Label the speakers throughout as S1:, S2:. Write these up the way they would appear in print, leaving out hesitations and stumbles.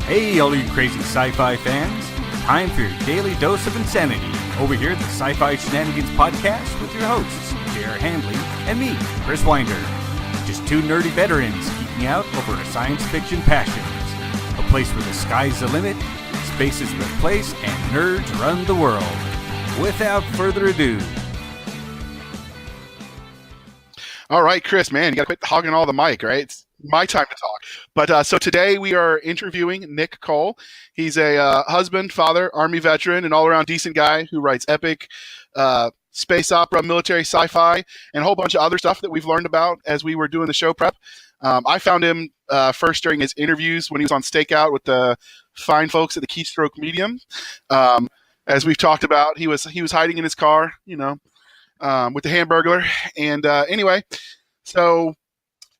S1: Hey, all you crazy sci-fi fans. Time for your daily dose of insanity. Over here at the Sci-Fi Shenanigans Podcast with your hosts, J.R. Handley and me, Chris Winder. Just two nerdy veterans geeking out over our science fiction passions. A place where the sky's the limit, space is the place, and nerds run the world. Without further ado.
S2: All right, Chris, man, you got to quit hogging all the mic, right? It's my time to talk. But so today we are interviewing Nick Cole. He's a husband, father, Army veteran, and all-around decent guy who writes epic space opera, military sci-fi, and a whole bunch of other stuff that we've learned about as we were doing the show prep. I found him first during his interviews when he was on Stakeout with the fine folks at the Keystroke Medium. As we've talked about, he was hiding in his car, with the Hamburglar. And anyway, so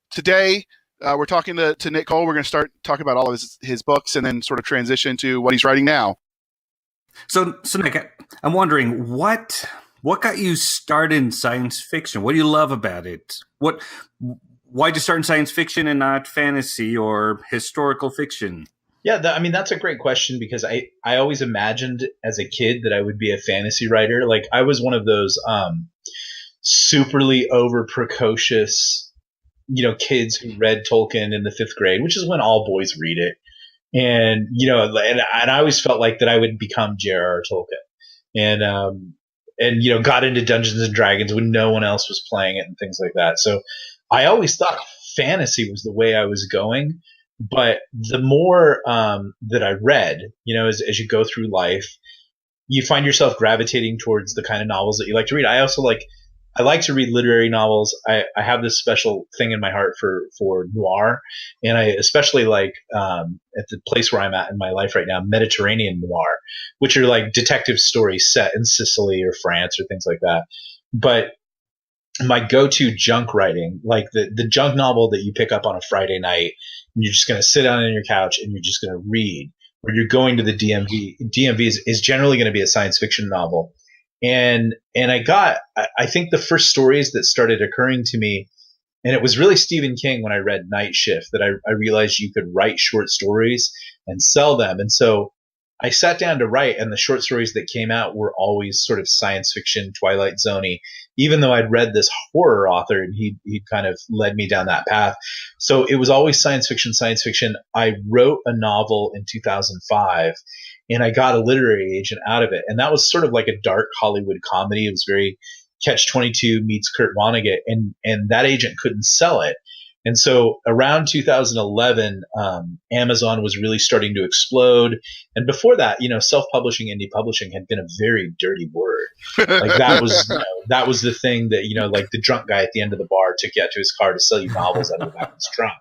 S2: today we're talking to Nick Cole. We're going to start talking about all of his books and then sort of transition to what he's writing now.
S1: So Nick, I'm wondering what got you started in science fiction? What do you love about it? Why'd you start in science fiction and not fantasy or historical fiction?
S3: Yeah, that's a great question because I always imagined as a kid that I would be a fantasy writer. Like I was one of those superly over precocious, kids who read Tolkien in the 5th grade, which is when all boys read it. And, and I always felt like that I would become J.R.R. Tolkien and got into Dungeons and Dragons when no one else was playing it and things like that. So I always thought fantasy was the way I was going. But the more that I read, as you go through life, you find yourself gravitating towards the kind of novels that you like to read. I also I like to read literary novels. I have this special thing in my heart for noir, and I especially like at the place where I'm at in my life right now, Mediterranean noir, which are like detective stories set in Sicily or France or things like that. But my go-to junk writing, like the junk novel that you pick up on a Friday night, and you're just going to sit down on your couch and you're just going to read, or you're going to the DMV. DMV is generally going to be a science fiction novel. And I think the first stories that started occurring to me, and it was really Stephen King when I read Night Shift that I realized you could write short stories and sell them. And so I sat down to write, and the short stories that came out were always sort of science fiction, Twilight Zone-y, even though I'd read this horror author and he'd kind of led me down that path. So it was always science fiction. I wrote a novel in 2005 and I got a literary agent out of it. And that was sort of like a dark Hollywood comedy. It was very Catch-22 meets Kurt Vonnegut, and that agent couldn't sell it. And so around 2011, Amazon was really starting to explode. And before that, self-publishing, indie publishing had been a very dirty word. Like that was the thing that, like the drunk guy at the end of the bar took you out to his car to sell you novels out of the back of his trunk.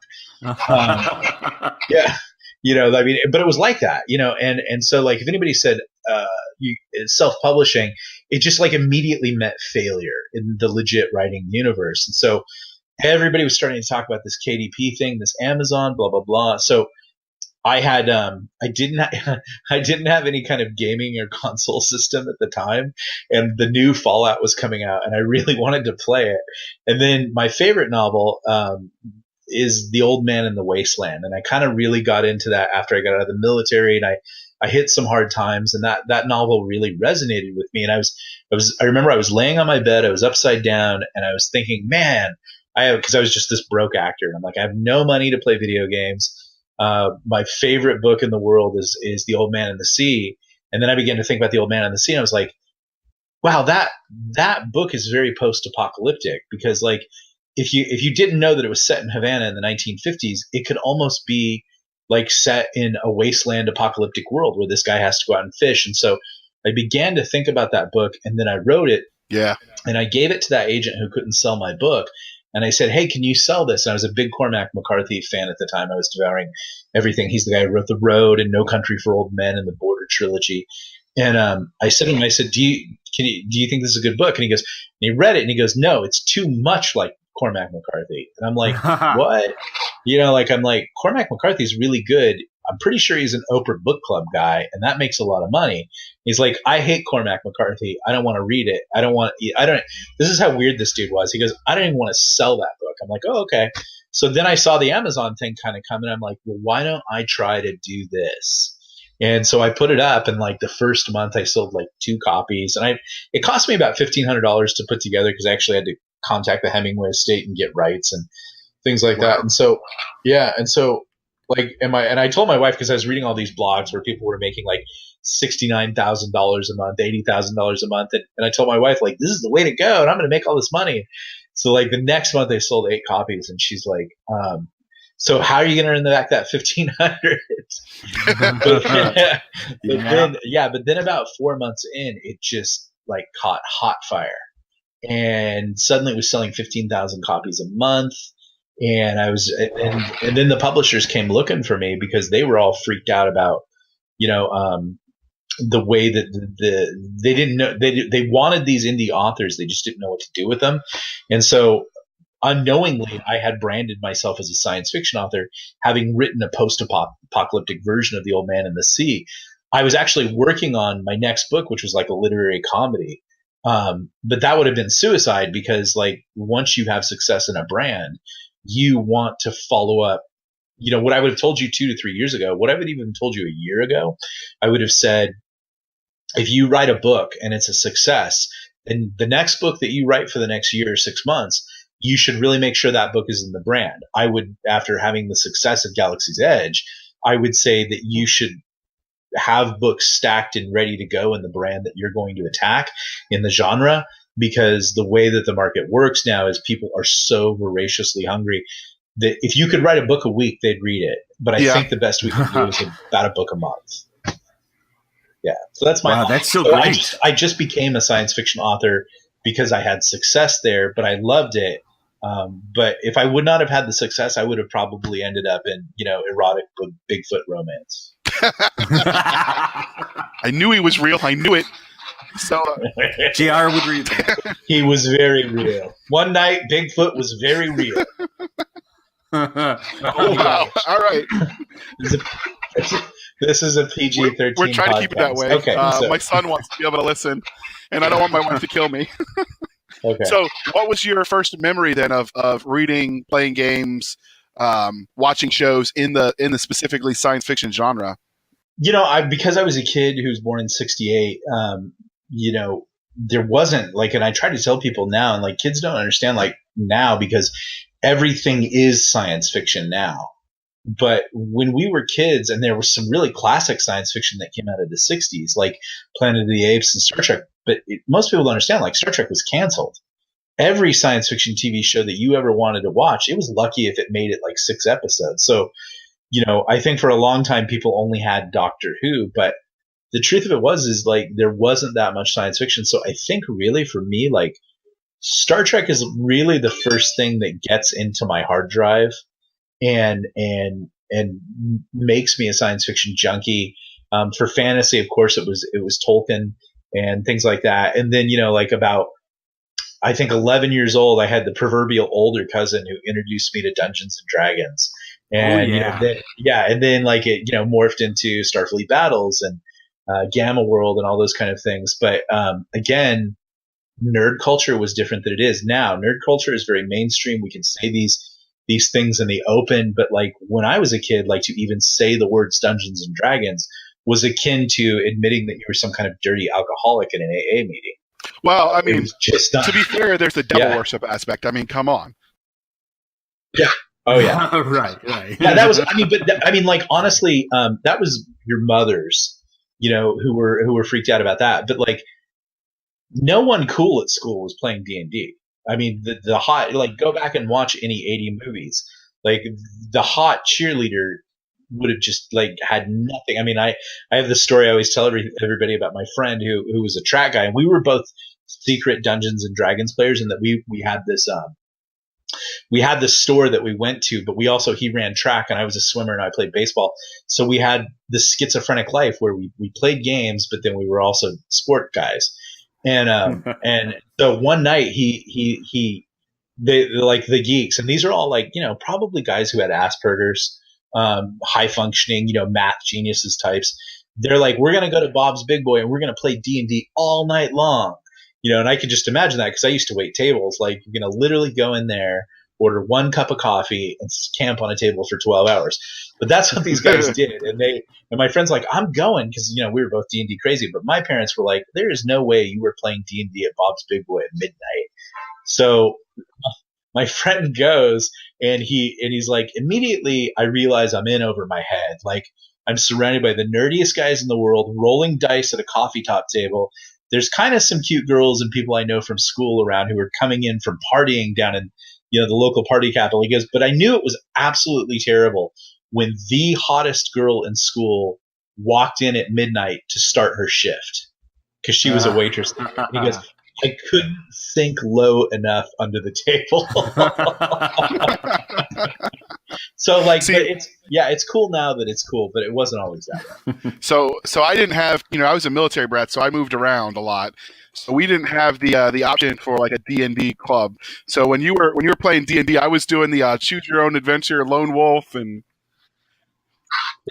S3: Yeah. But it was like that, and so like if anybody said self-publishing, it just like immediately meant failure in the legit writing universe. And so everybody was starting to talk about this KDP thing, this Amazon, blah, blah, blah. So I had, I didn't have any kind of gaming or console system at the time. And the new Fallout was coming out and I really wanted to play it. And then my favorite novel, is The Old Man in the Wasteland. And I kind of really got into that after I got out of the military, and I hit some hard times, and that novel really resonated with me. And I remember I was laying on my bed, I was upside down, and I was thinking, man, because I was just this broke actor, and I'm like, I have no money to play video games. My favorite book in the world is The Old Man and the Sea. And then I began to think about The Old Man and the Sea, and I was like, wow, that book is very post-apocalyptic, because like if you didn't know that it was set in Havana in the 1950s, it could almost be like set in a wasteland apocalyptic world where this guy has to go out and fish. And so I began to think about that book, and then I wrote it.
S2: Yeah. And
S3: I gave it to that agent who couldn't sell my book. And I said, hey, can you sell this? And I was a big Cormac McCarthy fan at the time. I was devouring everything. He's the guy who wrote The Road and No Country for Old Men and the Border trilogy. And I said to him, I said, do you think this is a good book? And he goes, and he read it and he goes, no, it's too much like Cormac McCarthy. And I'm like, what? I'm like, Cormac McCarthy's really good. I'm pretty sure he's an Oprah Book Club guy, and that makes a lot of money. He's like, I hate Cormac McCarthy. I don't want to read it. This is how weird this dude was. He goes, I don't even want to sell that book. I'm like, oh, okay. So then I saw the Amazon thing kind of come, and I'm like, well, why don't I try to do this? And so I put it up, and like the first month I sold like 2 copies, and it cost me about $1,500 to put together because I actually had to contact the Hemingway estate and get rights and things like that. And so, yeah. And so like, and I told my wife, because I was reading all these blogs where people were making like $69,000 a month, $80,000 a month. And I told my wife, like, this is the way to go, and I'm going to make all this money. So like the next month they sold 8 copies, and she's like, so how are you going to earn back that 1,500? But then about 4 months in, it just like caught hot fire, and suddenly it was selling 15,000 copies a month. And and then the publishers came looking for me because they were all freaked out about, the way that they didn't know, they wanted these indie authors. They just didn't know what to do with them. And so unknowingly, I had branded myself as a science fiction author, having written a post-apocalyptic version of The Old Man and the Sea. I was actually working on my next book, which was like a literary comedy. But that would have been suicide, because like once you have success in a brand, you want to follow up. What I would have told you 2 to 3 years ago, what I would even told you a year ago, I would have said, if you write a book and it's a success, then the next book that you write for the next year or 6 months, you should really make sure that book is in the brand. I would, after having the success of Galaxy's Edge, I would say that you should have books stacked and ready to go in the brand that you're going to attack in the genre, because the way that the market works now is people are so voraciously hungry that if you could write a book a week, they'd read it. But I think the best we can do is about a book a month. Yeah. So that's my
S1: that's so great.
S3: I just became a science fiction author because I had success there, but I loved it. But if I would not have had the success, I would have probably ended up in, erotic Bigfoot romance.
S2: I knew he was real. I knew it. So
S1: JR would read that.
S3: He was very real. One night, Bigfoot was very real.
S2: Oh, wow. All right.
S3: This is a PG-13
S2: We're trying
S3: podcast.
S2: to keep it that way.
S3: Okay,
S2: my son wants to be able to listen, and I don't want my wife to kill me.
S3: Okay.
S2: So what was your first memory then of reading, playing games, watching shows in the specifically science fiction genre?
S3: Because I was a kid who was born in 1968, there wasn't like, and I try to tell people now, and like kids don't understand like now, because everything is science fiction now. But when we were kids, and there was some really classic science fiction that came out of the 60s, like Planet of the Apes and Star Trek. But most people don't understand, like Star Trek was canceled. Every science fiction TV show that you ever wanted to watch, it was lucky if it made it like 6 episodes. So, I think for a long time people only had Doctor Who, but the truth of it is like there wasn't that much science fiction. So I think really for me, like Star Trek is really the first thing that gets into my hard drive and makes me a science fiction junkie. For fantasy, of course, it was Tolkien and things like that. And then, like about, I think 11 years old, I had the proverbial older cousin who introduced me to Dungeons and Dragons. And, and then like it, morphed into Starfleet Battles and Gamma World and all those kind of things. But again, nerd culture was different than it is now. Nerd culture is very mainstream. We can say these things in the open, but like when I was a kid, like to even say the words Dungeons and Dragons was akin to admitting that you were some kind of dirty alcoholic in an AA meeting.
S2: Well, I mean,
S3: just
S2: to be fair, there's the devil worship aspect. I mean, come on.
S3: Yeah. Oh yeah.
S1: Right.
S3: Yeah, that was. Like honestly, that was your mother's, who were freaked out about that. But like, no one cool at school was playing D&D. I mean, the hot, like, go back and watch any 80 movies. Like, the hot cheerleader would have just, like, had nothing. I mean, I have this story I always tell everybody about my friend who was a track guy, and we were both secret Dungeons and Dragons players, and that we had this store that we went to, but he ran track, and I was a swimmer, and I played baseball. So we had this schizophrenic life where we played games, but then we were also sport guys. And so one night like the geeks, and these are all like, probably guys who had Asperger's, high functioning, math geniuses types. They're like, we're going to go to Bob's Big Boy and we're going to play D&D all night long. And I could just imagine that because I used to wait tables. Like, you're going to literally go in there order 1 cup of coffee, and camp on a table for 12 hours. But that's what these guys did. And my friend's like, I'm going, because, we were both D&D crazy. But my parents were like, there is no way you were playing D&D at Bob's Big Boy at midnight. So my friend goes, and he's like, immediately I realize I'm in over my head. Like, I'm surrounded by the nerdiest guys in the world, rolling dice at a coffee top table. There's kind of some cute girls and people I know from school around who are coming in from partying down in, the local party capital. He goes, but I knew it was absolutely terrible when the hottest girl in school walked in at midnight to start her shift because she was a waitress. He goes, I couldn't sink low enough under the table. So it's cool now that it's cool, but it wasn't always that way.
S2: So I didn't have, I was a military brat, so I moved around a lot. So we didn't have the option for like a D&D club. So when you were playing D&D, I was doing the choose your own adventure, lone wolf, and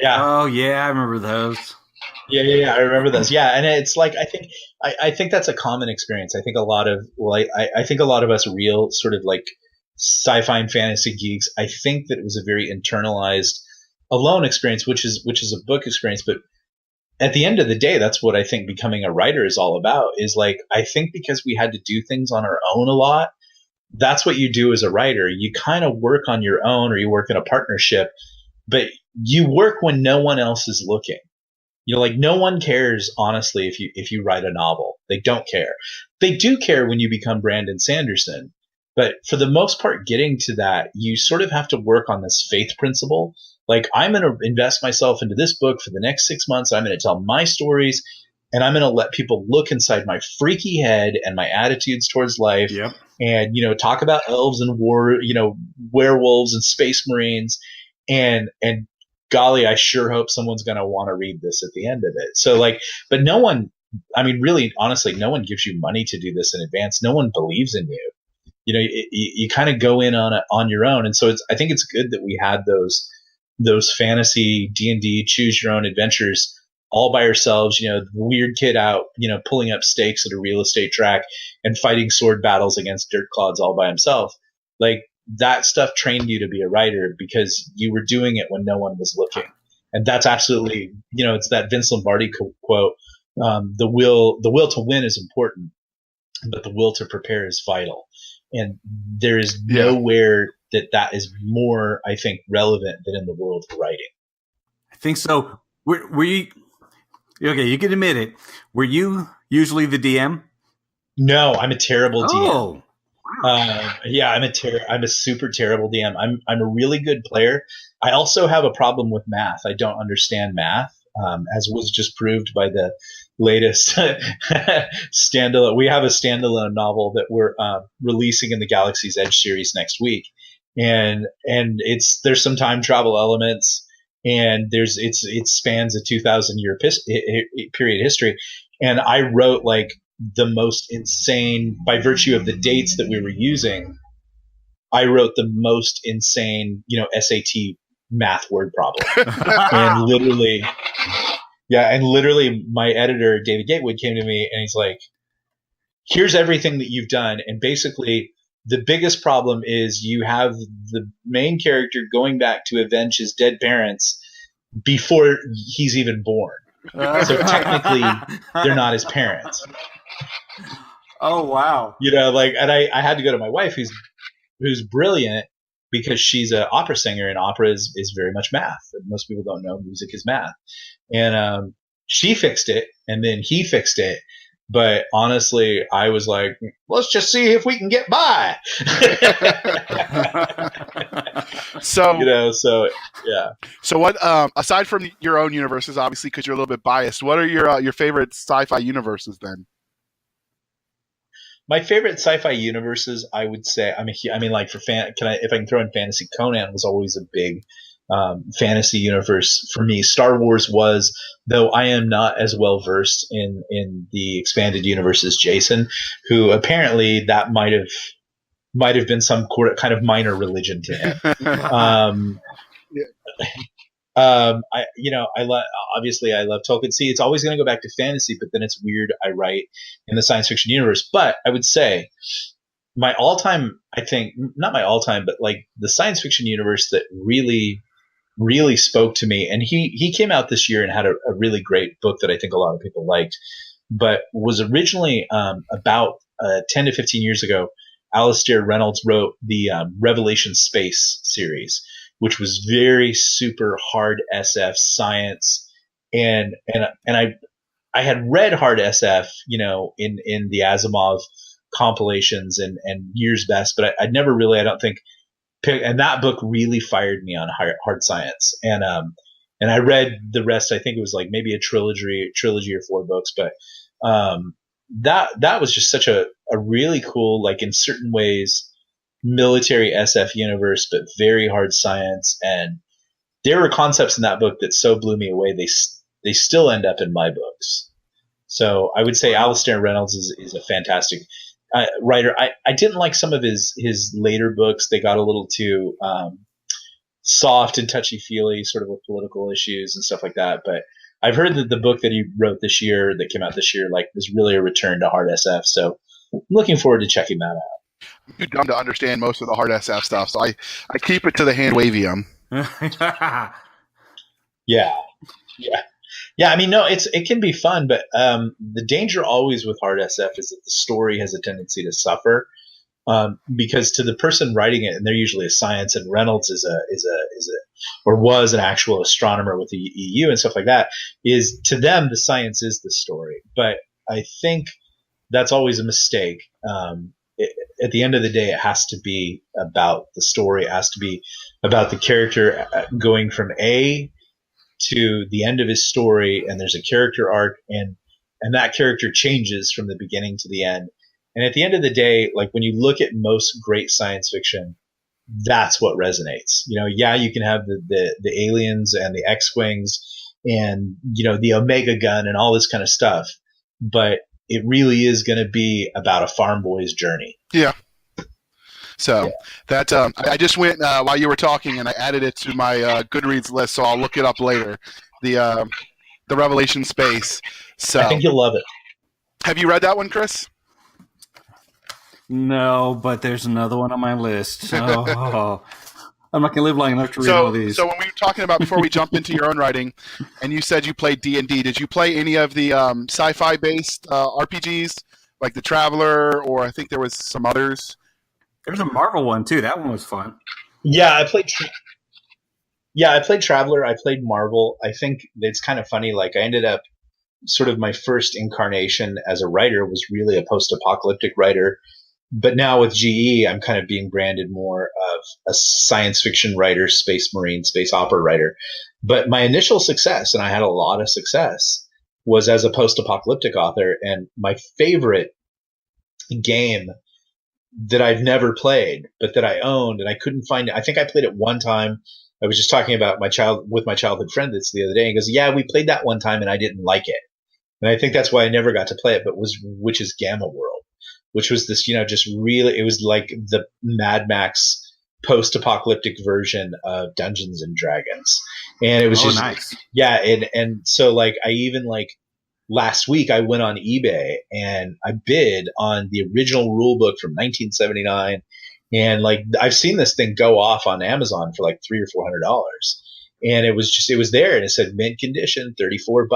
S1: oh yeah, I remember those.
S3: Yeah, I remember those. Yeah, and it's like I think that's a common experience. I think a lot of I think a lot of us real sort of like sci-fi and fantasy geeks, I think that it was a very internalized alone experience, which is a book experience. But at the end of the day, that's what I think becoming a writer is all about. Is like, I think because we had to do things on our own a lot, that's what you do as a writer. You kind of work on your own, or you work in a partnership, but you work when no one else is looking. Like, no one cares, honestly, if you write a novel. They don't care. They do care when you become Brandon Sanderson. But for the most part, getting to that, you sort of have to work on this faith principle. Like, I'm going to invest myself into this book for the next 6 months. I'm going to tell my stories, and I'm going to let people look inside my freaky head and my attitudes towards life.
S1: Yep.
S3: And, talk about elves and werewolves and space marines. And golly, I sure hope someone's going to want to read this at the end of it. So but no one, really, honestly, no one gives you money to do this in advance. No one believes in you. You kind of go in on your own. And so I think it's good that we had those fantasy D&D choose your own adventures all by ourselves, the weird kid out, pulling up stakes at a real estate track and fighting sword battles against dirt clods all by himself. Like, that stuff trained you to be a writer because you were doing it when no one was looking. And that's absolutely, it's that Vince Lombardi quote, the will to win is important, but the will to prepare is vital. And there is nowhere that is more, I think, relevant than in the world of writing.
S1: I think so. Were you, okay, you can admit it. Were you usually the DM?
S3: No, I'm a terrible DM.
S1: Oh.
S3: Yeah, I'm a super terrible DM. I'm a really good player. I also have a problem with math. I don't understand math, as was just proved by the latest standalone. We have a standalone novel that we're releasing in the Galaxy's Edge series next week, and there's some time travel elements, and it spans a 2,000 year period history, and I wrote like the most insane, by virtue of the dates that we were using, I wrote the most insane, SAT math word problem. and literally my editor, David Gatewood, came to me and he's like, here's everything that you've done. And basically the biggest problem is you have the main character going back to avenge his dead parents before he's even born. So technically they're not his parents.
S1: Oh, wow.
S3: And I had to go to my wife, who's brilliant, because she's an opera singer, and opera is very much math. Most people don't know music is math. And she fixed it, and then he fixed it. But honestly, I was like, let's just see if we can get by.
S2: So
S3: yeah.
S2: So what, aside from your own universes, obviously, because you're a little bit biased, what are your favorite sci-fi universes then?
S3: My favorite sci-fi universes, I would say, if I can throw in fantasy, Conan was always a big fantasy universe for me. Star Wars was, though I am not as well versed in the expanded universe as Jason, who apparently that might have been some kind of minor religion to him. Obviously I love Tolkien. See, it's always going to go back to fantasy, but then it's weird I write in the science fiction universe. But I would say my all-time, I think, not my all-time, but like the science fiction universe that really, really spoke to me. And he came out this year and had a really great book that I think a lot of people liked, but was originally about 10 to 15 years ago. Alastair Reynolds wrote the Revelation Space series, which was very super hard SF science. And I had read hard SF, in the Asimov compilations and years best, but I'd never really, I don't think, and that book really fired me on hard science. And I read the rest. I think it was like maybe a trilogy or 4 books, but that was just such a really cool, like in certain ways, military SF universe, but very hard science. And there were concepts in that book that so blew me away. They still end up in my books. So I would say Alastair Reynolds is a fantastic writer. I didn't like some of his later books. They got a little too soft and touchy-feely, sort of with political issues and stuff like that. But I've heard that the book that he wrote this year, that came out this year, like was really a return to hard SF. So I'm looking forward to checking that out.
S2: I'm too dumb to understand most of the hard SF stuff, so I keep it to the hand wavium.
S3: Yeah. Yeah, I mean, no, it can be fun, but the danger always with hard SF is that the story has a tendency to suffer, because to the person writing it, and they're usually a science, and Reynolds was an actual astronomer with the EU and stuff like that, is to them the science is the story. But I think that's always a mistake. At the end of the day, it has to be about the story. It has to be about the character going from A to the end of his story, and there's a character arc, and that character changes from the beginning to the end. And at the end of the day, like when you look at most great science fiction, that's what resonates. Yeah, you can have the aliens and the X-Wings and, the Omega gun and all this kind of stuff, but it really is going to be about a farm boy's journey.
S2: Yeah. So that I just went while you were talking, and I added it to my Goodreads list, so I'll look it up later. The Revelation Space. So
S3: I think you'll love it.
S2: Have you read that one, Chris?
S1: No, but there's another one on my list. Oh, I'm not going to live long enough to read all these.
S2: So when we were talking about, before we jump into your own writing, and you said you played D&D, did you play any of the sci-fi based RPGs, like The Traveler, or I think there was some others?
S1: There's a Marvel one too. That one was fun.
S3: Yeah, I played Traveler. I played Marvel. I think it's kind of funny. Like I ended up sort of my first incarnation as a writer was really a post-apocalyptic writer. But now with GE, I'm kind of being branded more of a science fiction writer, space marine, space opera writer. But my initial success, and I had a lot of success, was as a post-apocalyptic author. And my favorite game that I've never played, but that I owned, and I couldn't find it. I think I played it one time. I was just talking about my childhood friend that's the other day. He goes, "Yeah, we played that one time, and I didn't like it." And I think that's why I never got to play it. Which is Gamma World, which was this, just really, it was like the Mad Max post-apocalyptic version of Dungeons and Dragons, and it was just
S1: nice.
S3: Yeah, and so like I even like. Last week, I went on eBay and I bid on the original rule book from 1979, and like I've seen this thing go off on Amazon for like $300 or $400, and it was there, and it said mint condition, $34,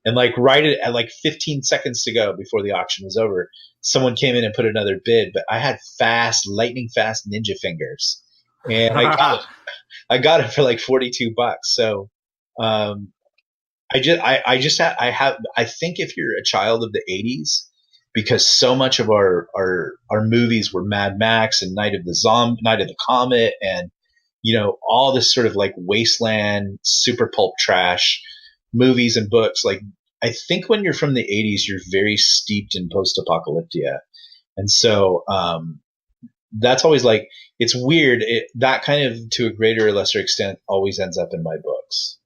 S3: and like right at like 15 seconds to go before the auction was over, someone came in and put another bid, but I had lightning fast ninja fingers, and I got it for like $42. So. I think if you're a child of the 80s, because so much of our movies were Mad Max and Night of the Comet, and all this sort of like wasteland super pulp trash movies and books. Like I think when you're from the 80s, you're very steeped in post-apocalyptia, and so that's always like, it's weird. That kind of, to a greater or lesser extent, always ends up in my books.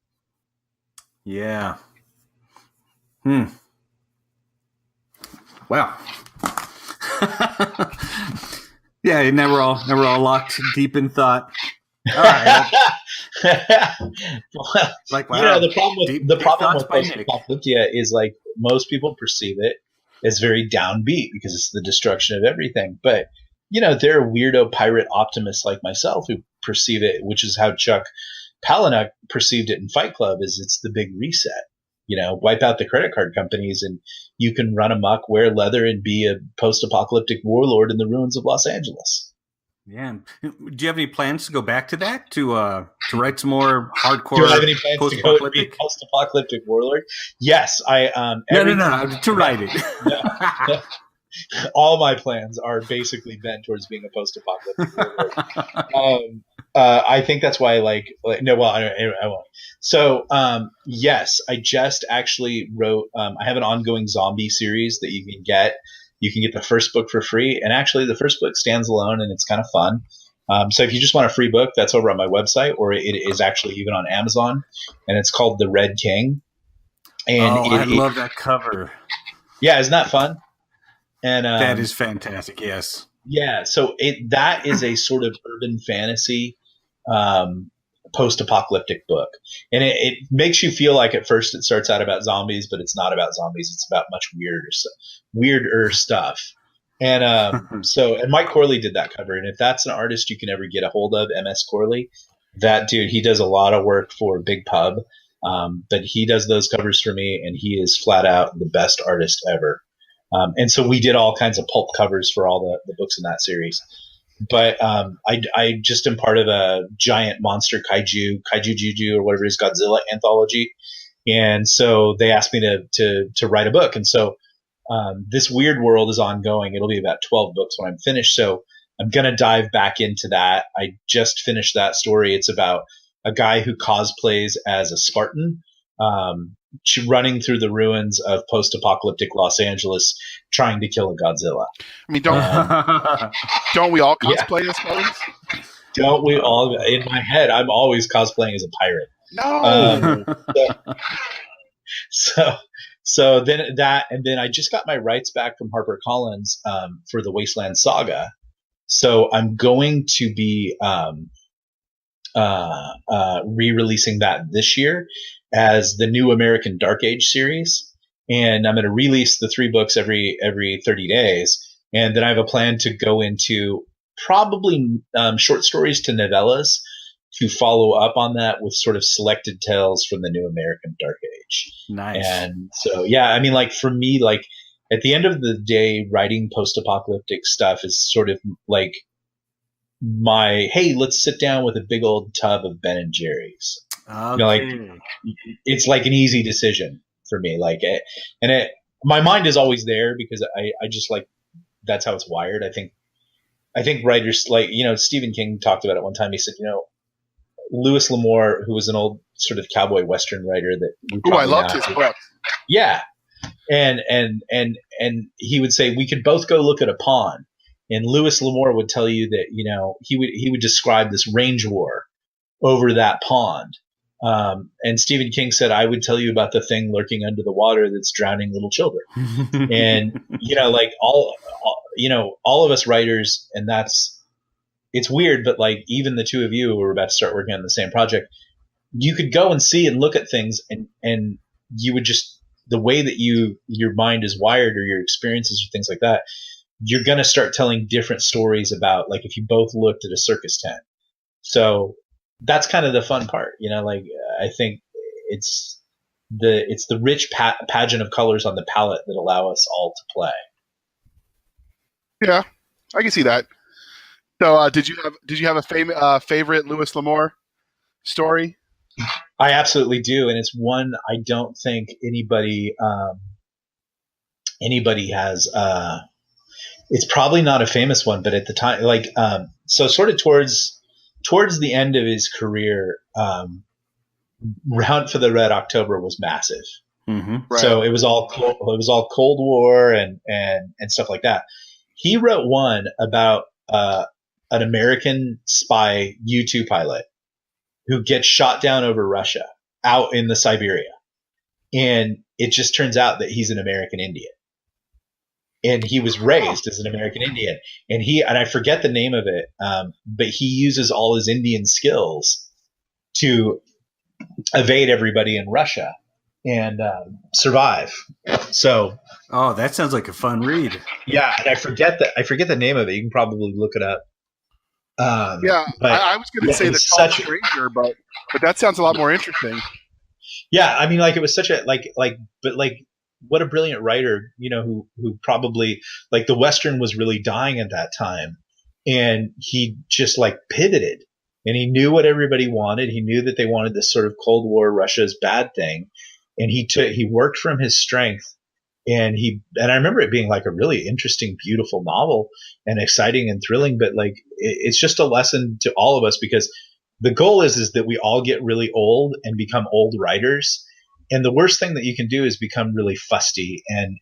S1: Yeah. Wow. Yeah, never all locked deep in thought. All right.
S3: Well,
S1: like, wow.
S3: The problem with post-apocalyptia is like most people perceive it is very downbeat because it's the destruction of everything. But there are weirdo pirate optimists like myself who perceive it, which is how Chuck Palahniuk perceived it in Fight Club, is it's the big reset. Wipe out the credit card companies and you can run amok, wear leather, and be a post-apocalyptic warlord in the ruins of Los Angeles.
S1: Yeah. Do you have any plans to go back to that, to write some more hardcore?
S3: Do I have any plans to go and be a post-apocalyptic warlord? Yes, I.
S1: No, to write it.
S3: No. All my plans are basically bent towards being a post-apocalyptic warlord. I think that's why I won't. So, yes, I just actually wrote, I have an ongoing zombie series that you can get. You can get the first book for free. And actually the first book stands alone and it's kind of fun. So if you just want a free book, that's over on my website, or it is actually even on Amazon, and it's called The Red King. And
S1: I love that cover.
S3: Yeah. Isn't that fun? And,
S1: that is fantastic. Yes.
S3: Yeah. So that is a sort of urban fantasy, post-apocalyptic book, and it makes you feel like at first it starts out about zombies, but it's not about zombies. It's about much weirder stuff. And and Mike Corley did that cover. And if that's an artist you can ever get a hold of, MS Corley, that dude, he does a lot of work for Big Pub, but he does those covers for me, and he is flat out the best artist ever. And so we did all kinds of pulp covers for all the books in that series. But I just am part of a giant monster kaiju juju or whatever it is, Godzilla anthology, and so they asked me to write a book, and so this weird world is ongoing. It'll be about 12 books when I'm finished, so I'm gonna dive back into that. I just finished that story. It's about a guy who cosplays as a Spartan, running through the ruins of post-apocalyptic Los Angeles, trying to kill a Godzilla.
S2: I mean, don't we all cosplay as Spartans?
S3: Don't we all? In my head, I'm always cosplaying as a pirate.
S2: No.
S3: So then that, and then I just got my rights back from HarperCollins for the Wasteland Saga. So I'm going to be re-releasing that this year as the New American Dark Age series. And I'm going to release the 3 books every 30 days. And then I have a plan to go into probably short stories to novellas to follow up on that with sort of selected tales from the New American Dark Age.
S1: Nice.
S3: And so, yeah, I mean, like for me, like at the end of the day, writing post-apocalyptic stuff is sort of like my, hey, let's sit down with a big old tub of Ben and Jerry's.
S1: Okay.
S3: It's like an easy decision for me. My mind is always there because I just like, that's how it's wired. I think writers like, Stephen King talked about it one time. He said, Louis L'Amour, who was an old sort of cowboy Western writer that
S2: I loved his book.
S3: Yeah. And he would say, we could both go look at a pond. And Louis L'Amour would tell you that, he would describe this range war over that pond. And Stephen King said, I would tell you about the thing lurking under the water that's drowning little children. And, like all of us writers, and it's weird, but like even the two of you who are about to start working on the same project, you could go and see and look at things and you would just, the way that your mind is wired or your experiences or things like that, you're going to start telling different stories about, like, if you both looked at a circus tent. So that's kind of the fun part, I think it's the rich pageant of colors on the palette that allow us all to play.
S2: Yeah, I can see that. So, did you have a favorite Louis L'Amour story?
S3: I absolutely do, and it's one I don't think anybody has. It's probably not a famous one, but at the time, so sort of towards the end of his career, Round for the Red October was massive.
S1: Mm-hmm.
S2: Right.
S3: So it was all Cold War and stuff like that. He wrote one about an American spy U-2 pilot who gets shot down over Russia out in the Siberia. And it just turns out that he's an American Indian. And he was raised as an American Indian. And I forget the name of it, but he uses all his Indian skills to evade everybody in Russia. and survive. So,
S1: Oh, that sounds like a fun read.
S3: yeah, and I forget the name of it. You can probably look it up.
S2: Yeah,
S3: But
S2: I was going to say the Tall Stranger, but that sounds a lot more interesting.
S3: Yeah, I mean, like, it was such a but what a brilliant writer, who probably, like, the Western was really dying at that time, and he just, like, pivoted, and he knew what everybody wanted. He knew that they wanted this sort of Cold War Russia's bad thing, and he worked from his strength, and I remember it being like a really interesting, beautiful novel, and exciting and thrilling, but like it's just a lesson to all of us, because the goal is that we all get really old and become old writers. And the worst thing that you can do is become really fusty, and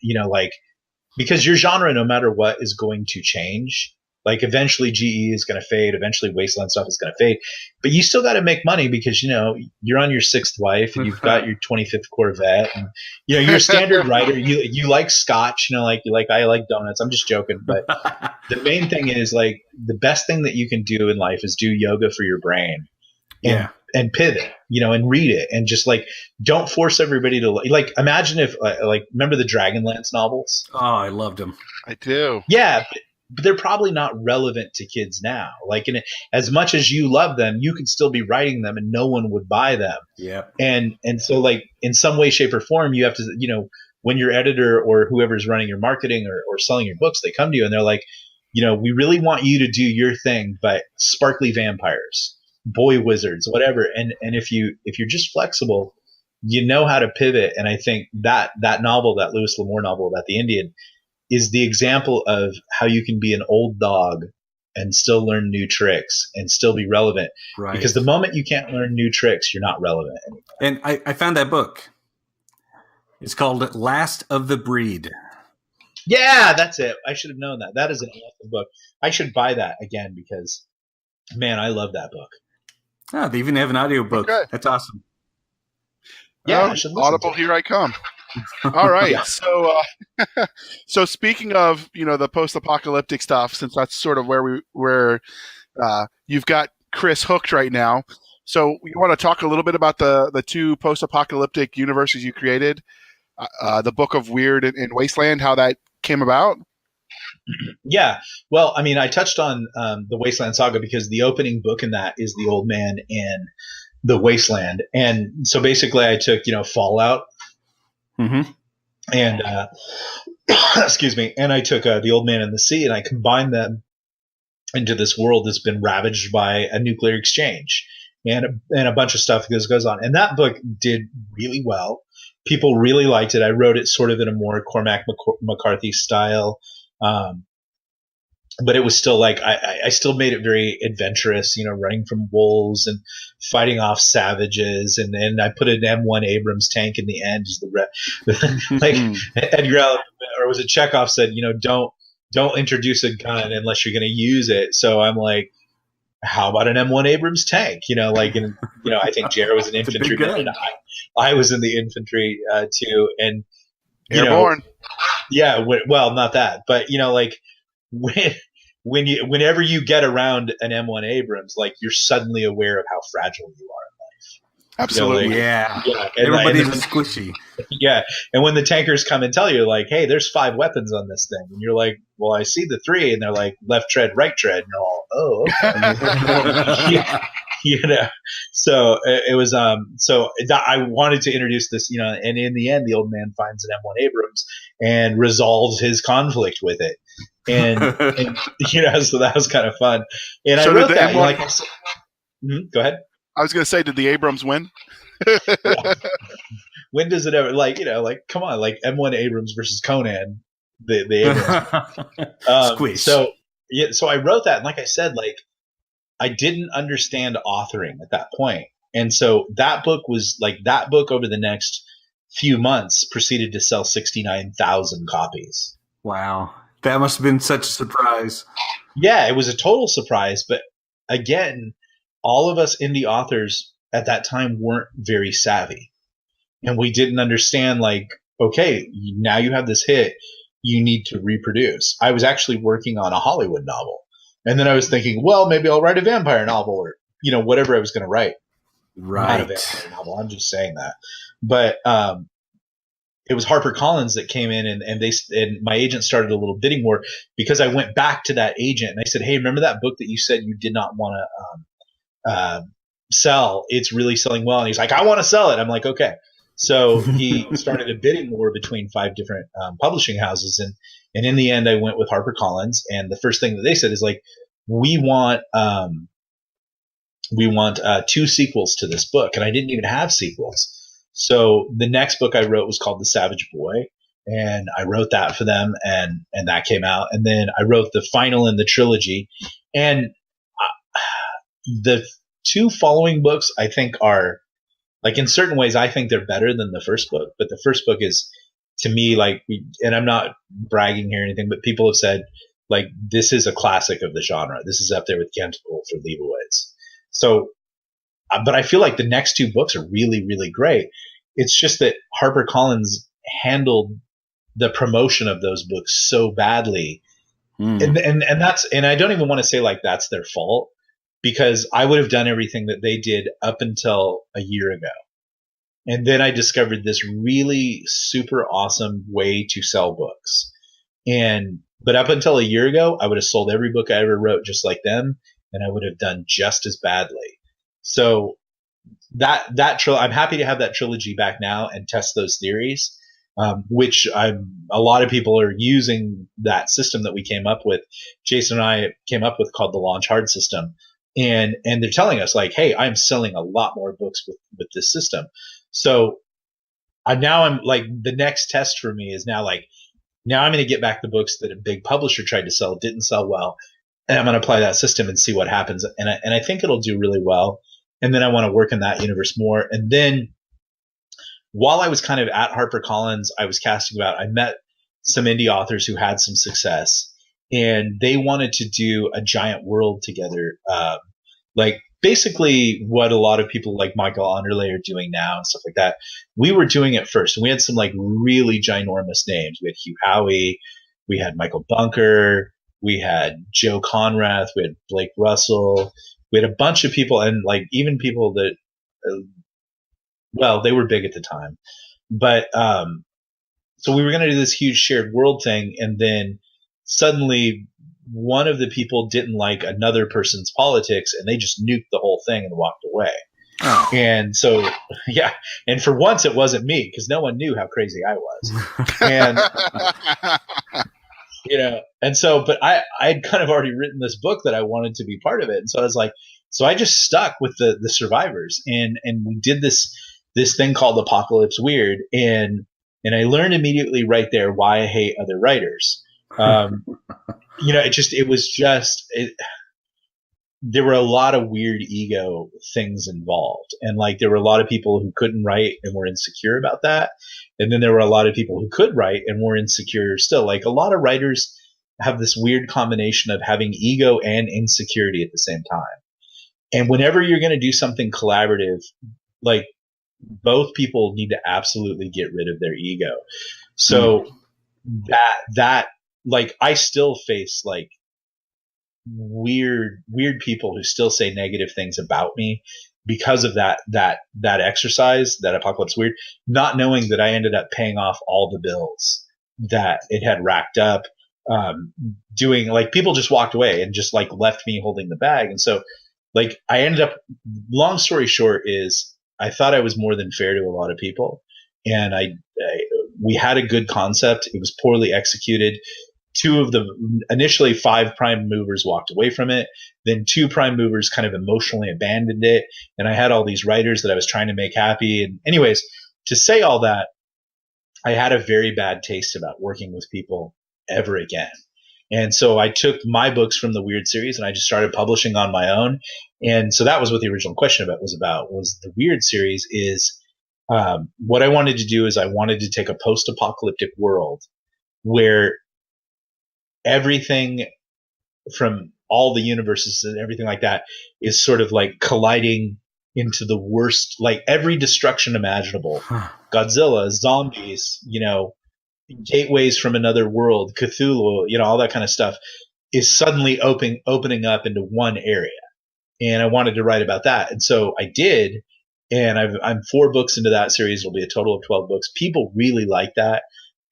S3: because your genre, no matter what, is going to change. Like, eventually GE is going to fade. Eventually Wasteland stuff is going to fade, but you still got to make money, because, you're on your 6th wife, and you've got your 25th Corvette, and, you're a standard writer. You like scotch, I like donuts. I'm just joking. But the main thing is, like, the best thing that you can do in life is do yoga for your brain. And pivot, and read it, and just, like, don't force everybody to, like, imagine if, remember the Dragonlance novels?
S1: Oh, I loved them.
S2: I do.
S3: Yeah, but they're probably not relevant to kids now. Like, as much as you love them, you could still be writing them and no one would buy them.
S1: Yeah.
S3: And so, like, in some way, shape, or form, you have to, when your editor or whoever's running your marketing or selling your books, they come to you and they're like, we really want you to do your thing, but sparkly vampires, boy wizards, whatever. And if you're just flexible, you know how to pivot. And I think that novel, that Louis L'Amour novel about the Indian, is the example of how you can be an old dog and still learn new tricks and still be relevant.
S1: Right.
S3: Because the moment you can't learn new tricks, you're not relevant anymore.
S1: And I found that book. It's called Last of the Breed.
S3: Yeah, that's it. I should have known that. That is an awesome book. I should buy that again, because, man, I love that book.
S1: Oh, they even have an audiobook. Okay. That's awesome.
S3: Yeah, I should listen
S2: Audible, here I come. All right. Yeah. So speaking of, the post-apocalyptic stuff, since that's sort of where you've got Chris hooked right now. So you want to talk a little bit about the two post-apocalyptic universes you created, the Book of Weird and Wasteland, how that came about?
S3: Yeah. Well, I mean, I touched on the Wasteland Saga because the opening book in that is the old man in the Wasteland. And so basically I took, Fallout.
S1: Mm-hmm.
S3: And excuse me, and I took the Old Man and the Sea, and I combined them into this world that's been ravaged by a nuclear exchange, and a bunch of stuff that goes on. And that book did really well. People really liked it. I wrote it sort of in a more Cormac McCarthy style, but it was still like I still made it very adventurous, running from wolves and fighting off savages, and then I put an M1 Abrams tank in the end. Just like Edgar Allan, or was it Chekhov said, don't introduce a gun unless you're going to use it. So I'm like, how about an M1 Abrams tank? I think Jared was an infantryman. I was in the infantry too, and
S2: airborne.
S3: Yeah, well, not that, but whenever you get around an M1 Abrams, like, you're suddenly aware of how fragile you are in life.
S2: Absolutely.
S1: Yeah. Everybody's squishy.
S3: Yeah. And when the tankers come and tell you, like, hey, there's 5 weapons on this thing, and you're like, well, I see the 3, and they're like, left tread, right tread, and you're all, oh, okay. So it was I wanted to introduce this, and in the end the old man finds an M1 Abrams and resolves his conflict with it, and so that was kind of fun. And so I wrote that M1, go ahead.
S2: I was going to say, did the Abrams win?
S3: When does it ever, come on, like M1 Abrams versus Conan, the Abrams.
S1: Squish.
S3: So I wrote that, and like I said, like, I didn't understand authoring at that point. And so that book over the next few months proceeded to sell 69,000 copies.
S1: Wow. That must have been such a surprise.
S3: Yeah, it was a total surprise. But again, all of us indie authors at that time weren't very savvy. And we didn't understand, like, okay, now you have this hit, you need to reproduce. I was actually working on a Hollywood novel. And then I was thinking, well, maybe I'll write a vampire novel, or, whatever I was going to write.
S1: Right.
S3: Not a vampire novel. I'm just saying that. But it was HarperCollins that came in and my agent started a little bidding war because I went back to that agent and I said, hey, remember that book that you said you did not want to sell? It's really selling well. And he's like, I want to sell it. I'm like, okay. So he started a bidding war between 5 different publishing houses. And in the end, I went with HarperCollins. And the first thing that they said is like, we want 2 sequels to this book. And I didn't even have sequels. So the next book I wrote was called The Savage Boy, and I wrote that for them, and that came out. And then I wrote the final in the trilogy, and the 2 following books I think are, like, in certain ways I think they're better than the first book. But the first book is, to me, like, and I'm not bragging here or anything, but people have said, like, this is a classic of the genre. This is up there with Canticle for Leibowitz. So, but I feel like the next 2 books are really, really great. It's just that HarperCollins handled the promotion of those books so badly. And I don't even want to say like that's their fault, because I would have done everything that they did up until a year ago. And then I discovered this really super awesome way to sell books. But up until a year ago, I would have sold every book I ever wrote just like them, and I would have done just as badly. So I'm happy to have that trilogy back now and test those theories, which a lot of people are using that system that we came up with. Jason and I came up with, called the Launch Hard system. And they're telling us like, hey, I'm selling a lot more books with this system. So now I'm like, the next test for me is now like, now I'm going to get back the books that a big publisher tried to sell, didn't sell well. And I'm going to apply that system and see what happens. And I think it'll do really well. And then I want to work in that universe more. And then while I was kind of at HarperCollins, I was casting about, I met some indie authors who had some success, and they wanted to do a giant world together. Like basically what a lot of people like Michael Anderle are doing now and stuff like that. We were doing it first, and we had some like really ginormous names. We had Hugh Howey, we had Michael Bunker, we had Joe Conrath, we had Blake Russell, we had a bunch of people, and like even people that, well, they were big at the time. But so we were going to do this huge shared world thing, and then suddenly one of the people didn't like another person's politics, and they just nuked the whole thing and walked away. Oh. And so, yeah, and for once it wasn't me, because no one knew how crazy I was. And you know, and so, but I'd kind of already written this book that I wanted to be part of it. And so I was like, so I just stuck with the survivors, and we did this thing called Apocalypse Weird. And I learned immediately right there why I hate other writers. You know, there were a lot of weird ego things involved. And like, there were a lot of people who couldn't write and were insecure about that. And then there were a lot of people who could write and were insecure still. Like, a lot of writers have this weird combination of having ego and insecurity at the same time. And whenever you're going to do something collaborative, like, both people need to absolutely get rid of their ego. So that like, I still face like weird people who still say negative things about me because of that exercise, that Apocalypse Weird, not knowing that I ended up paying off all the bills that it had racked up, doing, like, people just walked away and just like left me holding the bag. And so like, I ended up, long story short is, I thought I was more than fair to a lot of people, and we had a good concept. It was poorly executed. Initially 5 prime movers walked away from it. Then 2 prime movers kind of emotionally abandoned it. And I had all these writers that I was trying to make happy. And anyways, to say all that, I had a very bad taste about working with people ever again. And so I took my books from the Weird series and I just started publishing on my own. And so that was what the original question was the Weird series is, what I wanted to do is I wanted to take a post-apocalyptic world where everything from all the universes and everything like that is sort of like colliding into the worst, like every destruction imaginable. Godzilla, zombies, you know, gateways from another world, Cthulhu, you know, all that kind of stuff is suddenly opening up into one area. And I wanted to write about that. And so I did. and I'm 4 books into that series. It'll be a total of 12 books. People really like that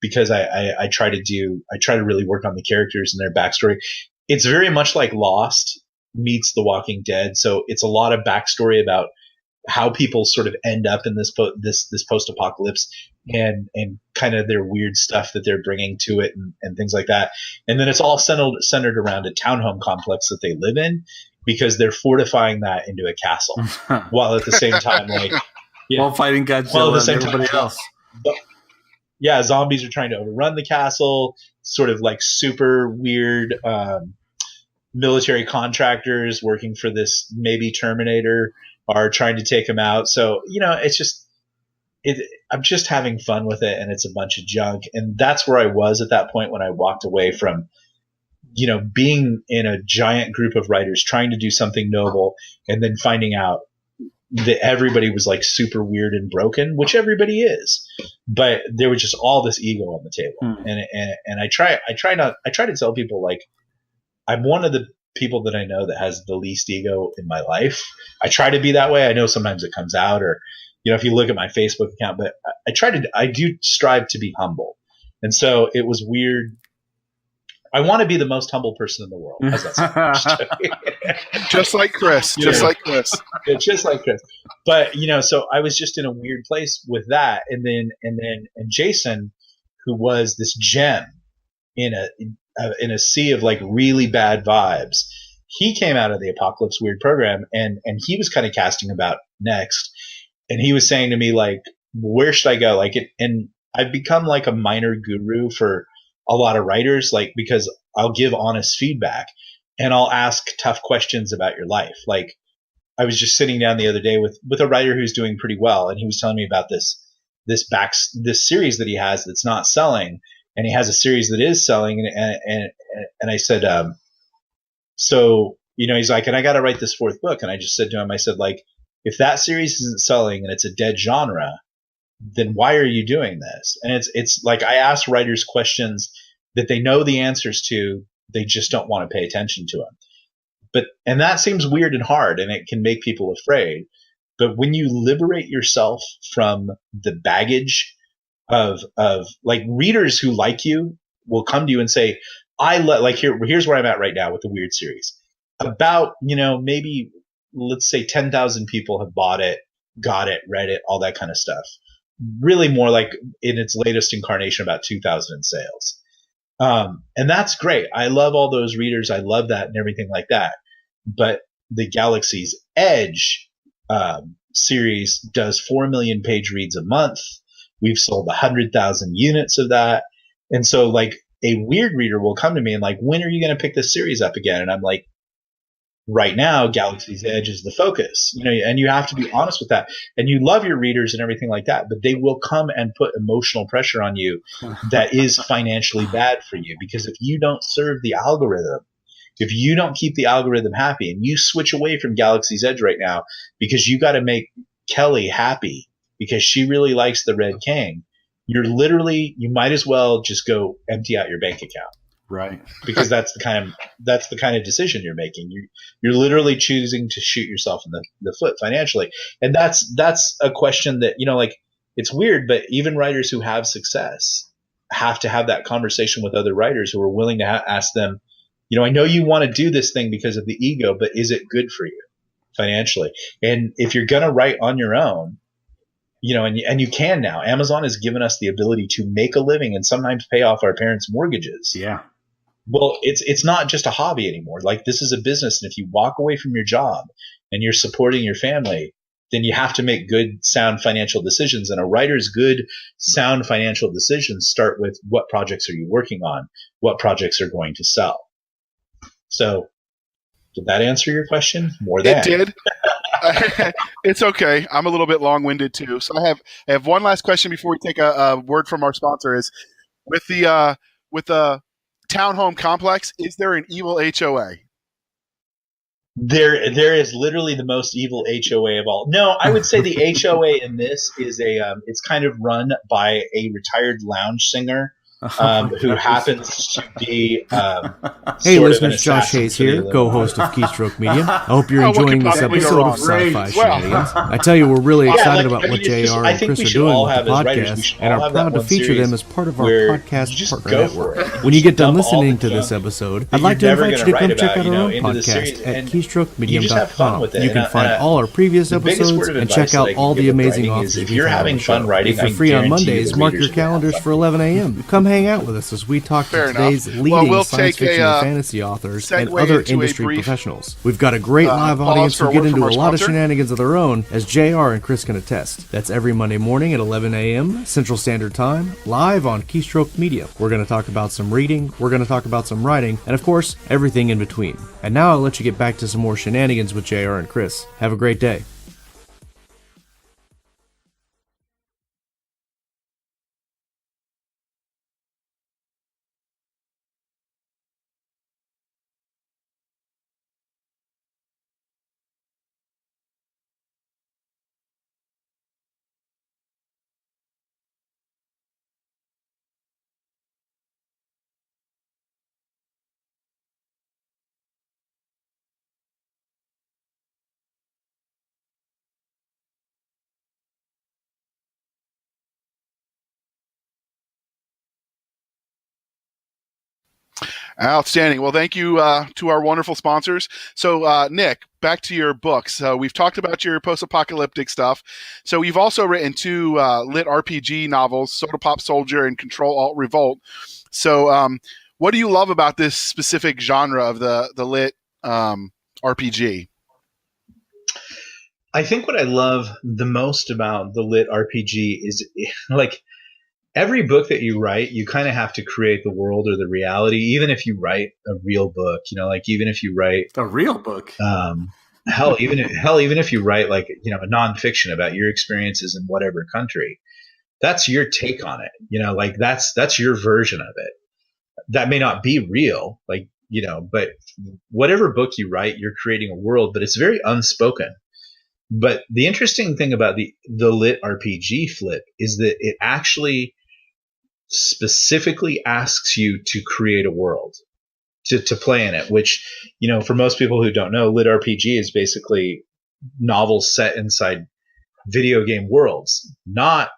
S3: because I try to really work on the characters and their backstory. It's very much like Lost meets The Walking Dead. So it's a lot of backstory about how people sort of end up in this post-apocalypse and kind of their weird stuff that they're bringing to it and things like that. And then it's all centered around a townhome complex that they live in because they're fortifying that into a castle while at the same time, like,
S1: while fighting Godzilla and everybody else.
S3: Yeah, zombies are trying to overrun the castle, sort of like super weird military contractors working for this maybe Terminator are trying to take him out. So, it's just, I'm just having fun with it, and it's a bunch of junk. And that's where I was at that point when I walked away from, being in a giant group of writers trying to do something noble and then finding out that everybody was like super weird and broken, which everybody is, but there was just all this ego on the table. And I try to tell people, like, I'm one of the people that I know that has the least ego in my life. I try to be that way. I know sometimes it comes out, or, if you look at my Facebook account, but I do strive to be humble. And so it was weird. I want to be the most humble person in the world. How's that sound?
S2: Just like Chris. Just like Chris.
S3: Yeah, just like Chris. But, so I was just in a weird place with that. And Jason, who was this gem in a sea of like really bad vibes, he came out of the Apocalypse Weird program and he was kind of casting about next. And he was saying to me, like, where should I go? Like, and I've become like a minor guru for a lot of writers, like, because I'll give honest feedback and I'll ask tough questions about your life. Like, I was just sitting down the other day with a writer who's doing pretty well, and he was telling me about this series that he has that's not selling, and he has a series that is selling, and I said, so, he's like, and I got to write this 4th book, and I just said to him, I said, like, if that series isn't selling and it's a dead genre, then why are you doing this? And it's like, I ask writers questions that they know the answers to, they just don't want to pay attention to them. And that seems weird and hard, and it can make people afraid. But when you liberate yourself from the baggage of like, readers who like you will come to you and say, here's where I'm at right now with the Weird series. About, maybe, let's say 10,000 people have bought it, got it, read it, all that kind of stuff. Really more like in its latest incarnation, about 2,000 in sales. And that's great. I love all those readers. I love that and everything like that. But the Galaxy's Edge series does 4 million page reads a month. We've sold 100,000 units of that. And so, like, a weird reader will come to me and like, when are you going to pick this series up again? And I'm like, right now, Galaxy's Edge is the focus, and you have to be honest with that. And you love your readers and everything like that, but they will come and put emotional pressure on you that is financially bad for you. Because if you don't serve the algorithm, if you don't keep the algorithm happy, and you switch away from Galaxy's Edge right now because you got to make Kelly happy because she really likes the Red King, you might as well just go empty out your bank account.
S1: Right.
S3: Because that's the kind of decision you're making. You're literally choosing to shoot yourself in the foot financially. And that's a question that, like, it's weird, but even writers who have success have to have that conversation with other writers who are willing to ask them, I know you want to do this thing because of the ego, but is it good for you financially? And if you're going to write on your own, and you can now. Amazon has given us the ability to make a living and sometimes pay off our parents' mortgages.
S1: Yeah.
S3: Well, it's not just a hobby anymore. Like, this is a business. And if you walk away from your job and you're supporting your family, then you have to make good, sound financial decisions. And a writer's good, sound financial decisions start with, what projects are you working on? What projects are going to sell? So, did that answer your question? More than.
S2: It did. It's okay. I'm a little bit long-winded too. So I have one last question before we take a word from our sponsor. Is with the townhome complex, is there an evil HOA?
S3: There is literally the most evil HOA of all. No, I would say the HOA in this is it's kind of run by a retired lounge singer who happens to be
S4: Hey
S3: sort
S4: listeners,
S3: of
S4: Josh Hayes here, co-host of Keystroke Media. I hope you're
S2: Oh, what
S4: enjoying
S2: could
S4: this
S2: possibly go
S4: episode of
S2: wrong?
S4: Sci-Fi
S2: Well,
S4: Shenanigans. I tell you, we're really excited about what
S3: it's just-
S4: JR
S3: I
S4: and
S3: think
S4: Chris
S3: we
S4: are
S3: should
S4: doing
S3: all
S4: with the
S3: have as writers, we
S4: podcast,
S3: should
S4: and
S3: all
S4: are
S3: have that
S4: proud to
S3: one
S4: feature
S3: series
S4: them as part of our
S3: where you
S4: podcast
S3: just
S4: partner
S3: go
S4: network.
S3: for it.
S4: When you get done
S3: Dump all
S4: listening
S3: the
S4: to this
S3: junk
S4: episode,
S3: that
S4: I'd like to
S3: you're never
S4: invite you to
S3: gonna
S4: come
S3: write
S4: check
S3: about,
S4: out our own
S3: into the
S4: podcast
S3: series,
S4: at
S3: and you just have fun
S4: keystrokemedium.com.
S3: with it.
S4: You can
S3: And
S4: find
S3: I-
S4: all our previous
S3: the biggest
S4: episodes
S3: word of
S4: and
S3: advice
S4: check out
S3: that I can
S4: all
S3: give
S4: the
S3: with
S4: amazing
S3: writing is
S4: authors
S3: if
S4: we've
S3: you're
S4: had on
S3: having
S4: the
S3: fun
S4: show.
S3: writing,
S4: If you're
S3: I
S4: free on
S3: guarantee
S4: Mondays,
S3: the
S4: mark
S3: readers
S4: your
S3: will have
S4: calendars
S3: fun.
S4: for 11 a.m. Come hang out with us as we talk
S2: Fair
S4: to
S2: enough.
S4: today's
S2: Well,
S4: leading
S2: we'll
S4: science
S2: take
S4: fiction
S2: a,
S4: and fantasy authors and
S2: segue
S4: other
S2: into a
S4: industry
S2: brief,
S4: professionals. We've got a great live
S2: pause
S4: audience
S2: for
S4: who
S2: a
S4: get
S2: word from
S4: into a
S2: our
S4: lot of
S2: sponsor.
S4: shenanigans of their own, as JR and Chris can attest. That's every Monday morning at 11 a.m. Central Standard Time, live on Keystroke Media. We're going to talk about some reading, we're going to talk about some writing, and of course, everything in between. And now I'll let you get back to some more shenanigans with JR and Chris. Have a great day.
S2: Outstanding. Well, thank you to our wonderful sponsors. So, Nick, back to your books. So we've talked about your post-apocalyptic stuff. So you've also written two lit RPG novels, Soda Pop Soldier and Control Alt Revolt. So what do you love about this specific genre of the lit RPG?
S3: I think what I love the most about the lit RPG is like every book that you write, you kind of have to create the world or the reality. Even if you write a real book, like even if you write
S1: A real book.
S3: even if you write like a nonfiction about your experiences in whatever country, that's your take on it. Like that's your version of it. That may not be real, but whatever book you write, you're creating a world, but it's very unspoken. But the interesting thing about the lit RPG flip is that it actually specifically asks you to create a world to play in it, which, for most people who don't know, lit RPG is basically novels set inside video game worlds, not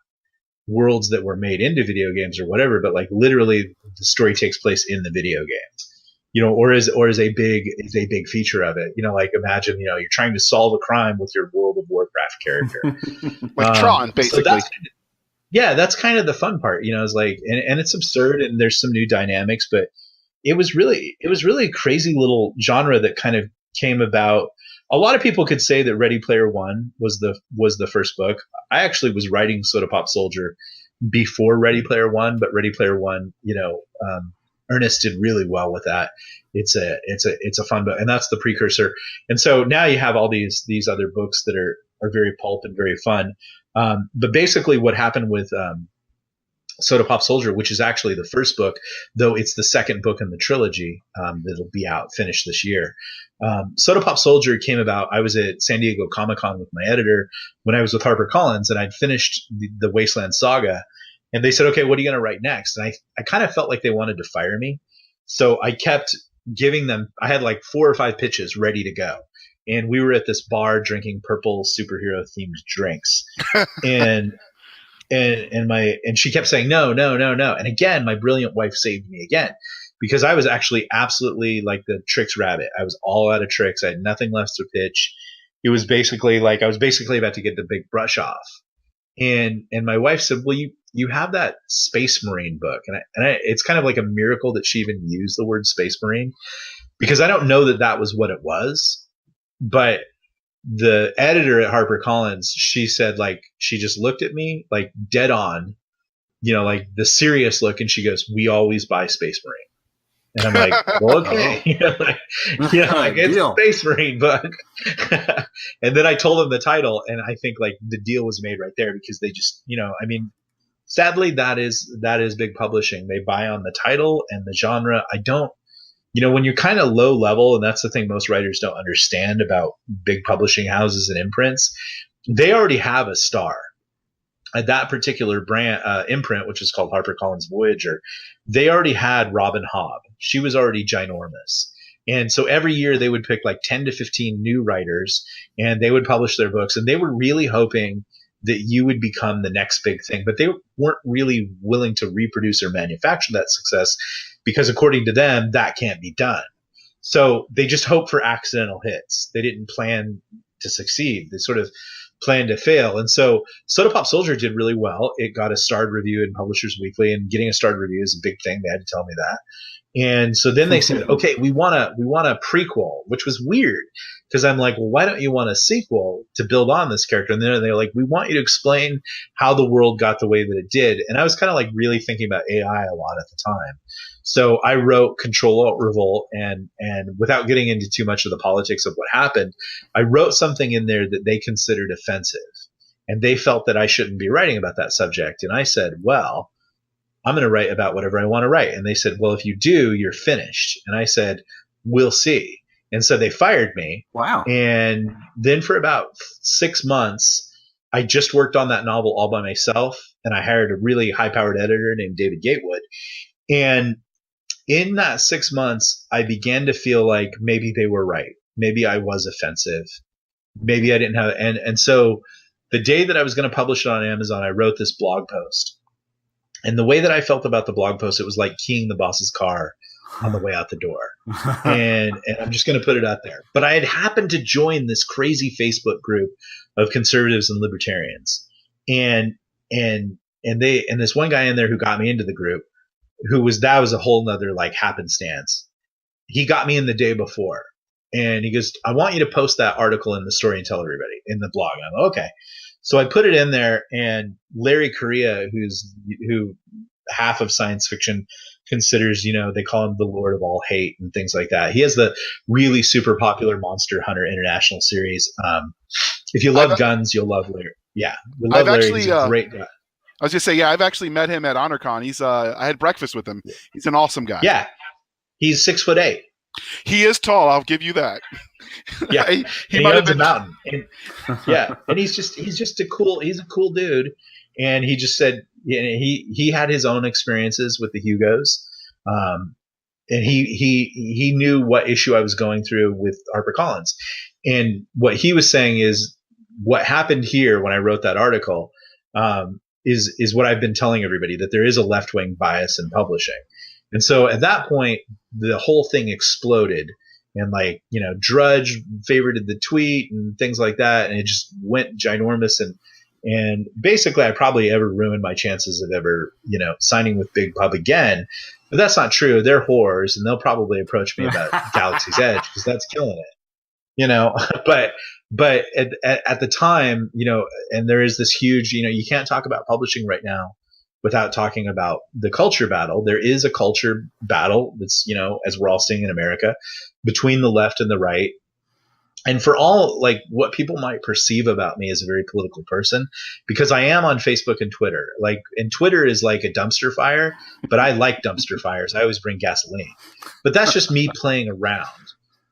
S3: worlds that were made into video games or whatever, but like literally the story takes place in the video games. Or is a big feature of it. Like imagine, you're trying to solve a crime with your World of Warcraft character.
S2: Like Tron, basically.
S3: So that's kind of the fun part, is like, and it's absurd and there's some new dynamics, but it was really a crazy little genre that kind of came about. A lot of people could say that Ready Player One was the first book. I actually was writing Soda Pop Soldier before Ready Player One, but Ready Player One, Ernest did really well with that. It's a fun book, and that's the precursor. And so now you have all these other books that are very pulp and very fun. But basically, what happened with Soda Pop Soldier, which is actually the first book, though it's the second book in the trilogy that'll be finished this year. Soda Pop Soldier came about. I was at San Diego Comic-Con with my editor when I was with HarperCollins, and I'd finished the Wasteland Saga. And they said, okay, what are you going to write next? And I kind of felt like they wanted to fire me. So I kept giving them, I had like 4 or 5 pitches ready to go. And we were at this bar drinking purple superhero themed drinks. and she kept saying, no. And again, my brilliant wife saved me again, because I was actually absolutely like the tricks rabbit. I was all out of tricks. I had nothing left to pitch. It was basically like, I was basically about to get the big brush off. And my wife said, well, you have that Space Marine book. And it's kind of like a miracle that she even used the word Space Marine, because I don't know that was what it was. But the editor at HarperCollins, she said, like, she just looked at me like dead on, like the serious look. And she goes, we always buy Space Marine. And I'm like, well, okay. It's a Space Marine book. And then I told them the title, and I think like the deal was made right there, because they just, sadly, that is big publishing. They buy on the title and the genre. I don't, when you're kind of low level, and that's the thing most writers don't understand about big publishing houses and imprints, they already have a star. at that particular brand imprint, which is called HarperCollins Voyager, they already had Robin Hobb. She was already ginormous. And so every year they would pick like 10 to 15 new writers and they would publish their books. And they were really hoping that you would become the next big thing, but they weren't really willing to reproduce or manufacture that success because according to them, that can't be done. So they just hoped for accidental hits. They didn't plan to succeed. They sort of planned to fail. And so Soda Pop Soldier did really well. It got a starred review in Publishers Weekly, and getting a starred review is a big thing. They had to tell me that. And so then they said, okay, we want a prequel, which was weird because I'm like, well, why don't you want a sequel to build on this character? And then they're like, we want you to explain how the world got the way that it did. And I was kind of like really thinking about AI a lot at the time. So I wrote Control-Alt-Revolt, and without getting into too much of the politics of what happened, I wrote something in there that they considered offensive. And they felt that I shouldn't be writing about that subject. And I said, well, I'm going to write about whatever I want to write. And they said, well, if you do, you're finished. And I said, we'll see. And so they fired me.
S1: Wow.
S3: And then for about 6 months, I just worked on that novel all by myself. And I hired a really high-powered editor named David Gatewood. And in that 6 months, I began to feel like maybe they were right. Maybe I was offensive. Maybe I didn't have – and so the day that I was going to publish it on Amazon, I wrote this blog post. And the way that I felt about the blog post, it was like keying the boss's car on the way out the door. and I'm just going to put it out there. But I had happened to join this crazy Facebook group of conservatives and libertarians. And this one guy in there who got me into the group, that was a whole nother like happenstance. He got me in the day before. And he goes, I want you to post that article in the story and tell everybody in the blog. And I'm like, okay. So I put it in there, and Larry Correia, who half of science fiction considers, they call him the Lord of all hate and things like that. He has the really super popular Monster Hunter International series. If you love guns, you'll love Larry. Yeah, we love Larry. He's a great guy.
S2: I was just say, I've actually met him at HonorCon. He's I had breakfast with him. He's an awesome guy.
S3: Yeah, he's 6'8".
S2: He is tall. I'll give you that.
S3: Yeah, he owns a mountain. And, yeah, and he's a cool dude. And he just said he had his own experiences with the Hugos, and he knew what issue I was going through with HarperCollins. And what he was saying is what happened here when I wrote that article is what I've been telling everybody, that there is a left-wing bias in publishing. And so at that point, the whole thing exploded, and Drudge favorited the tweet and things like that. And it just went ginormous. And basically I probably ever ruined my chances of ever, signing with Big Pub again. But that's not true. They're whores, and they'll probably approach me about Galaxy's Edge because that's killing it, but at the time, and there is this huge, you can't talk about publishing right now without talking about the culture battle. There is a culture battle that's, as we're all seeing in America, between the left and the right. And for all what people might perceive about me as a very political person, because I am on Facebook and Twitter, and Twitter is like a dumpster fire, but I like dumpster fires. I always bring gasoline, but that's just me playing around.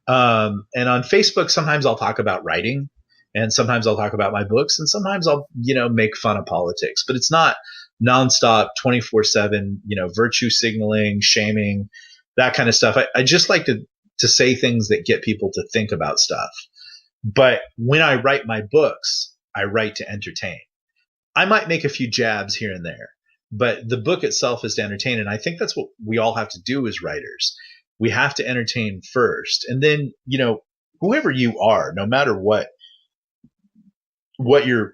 S3: And on Facebook, sometimes I'll talk about writing, and sometimes I'll talk about my books, and sometimes I'll, make fun of politics, but it's not nonstop 24/7, virtue signaling, shaming, that kind of stuff. I just like to say things that get people to think about stuff. But when I write my books, I write to entertain. I might make a few jabs here and there, but the book itself is to entertain. And I think that's what we all have to do as writers. We have to entertain first. And then, whoever you are, no matter what your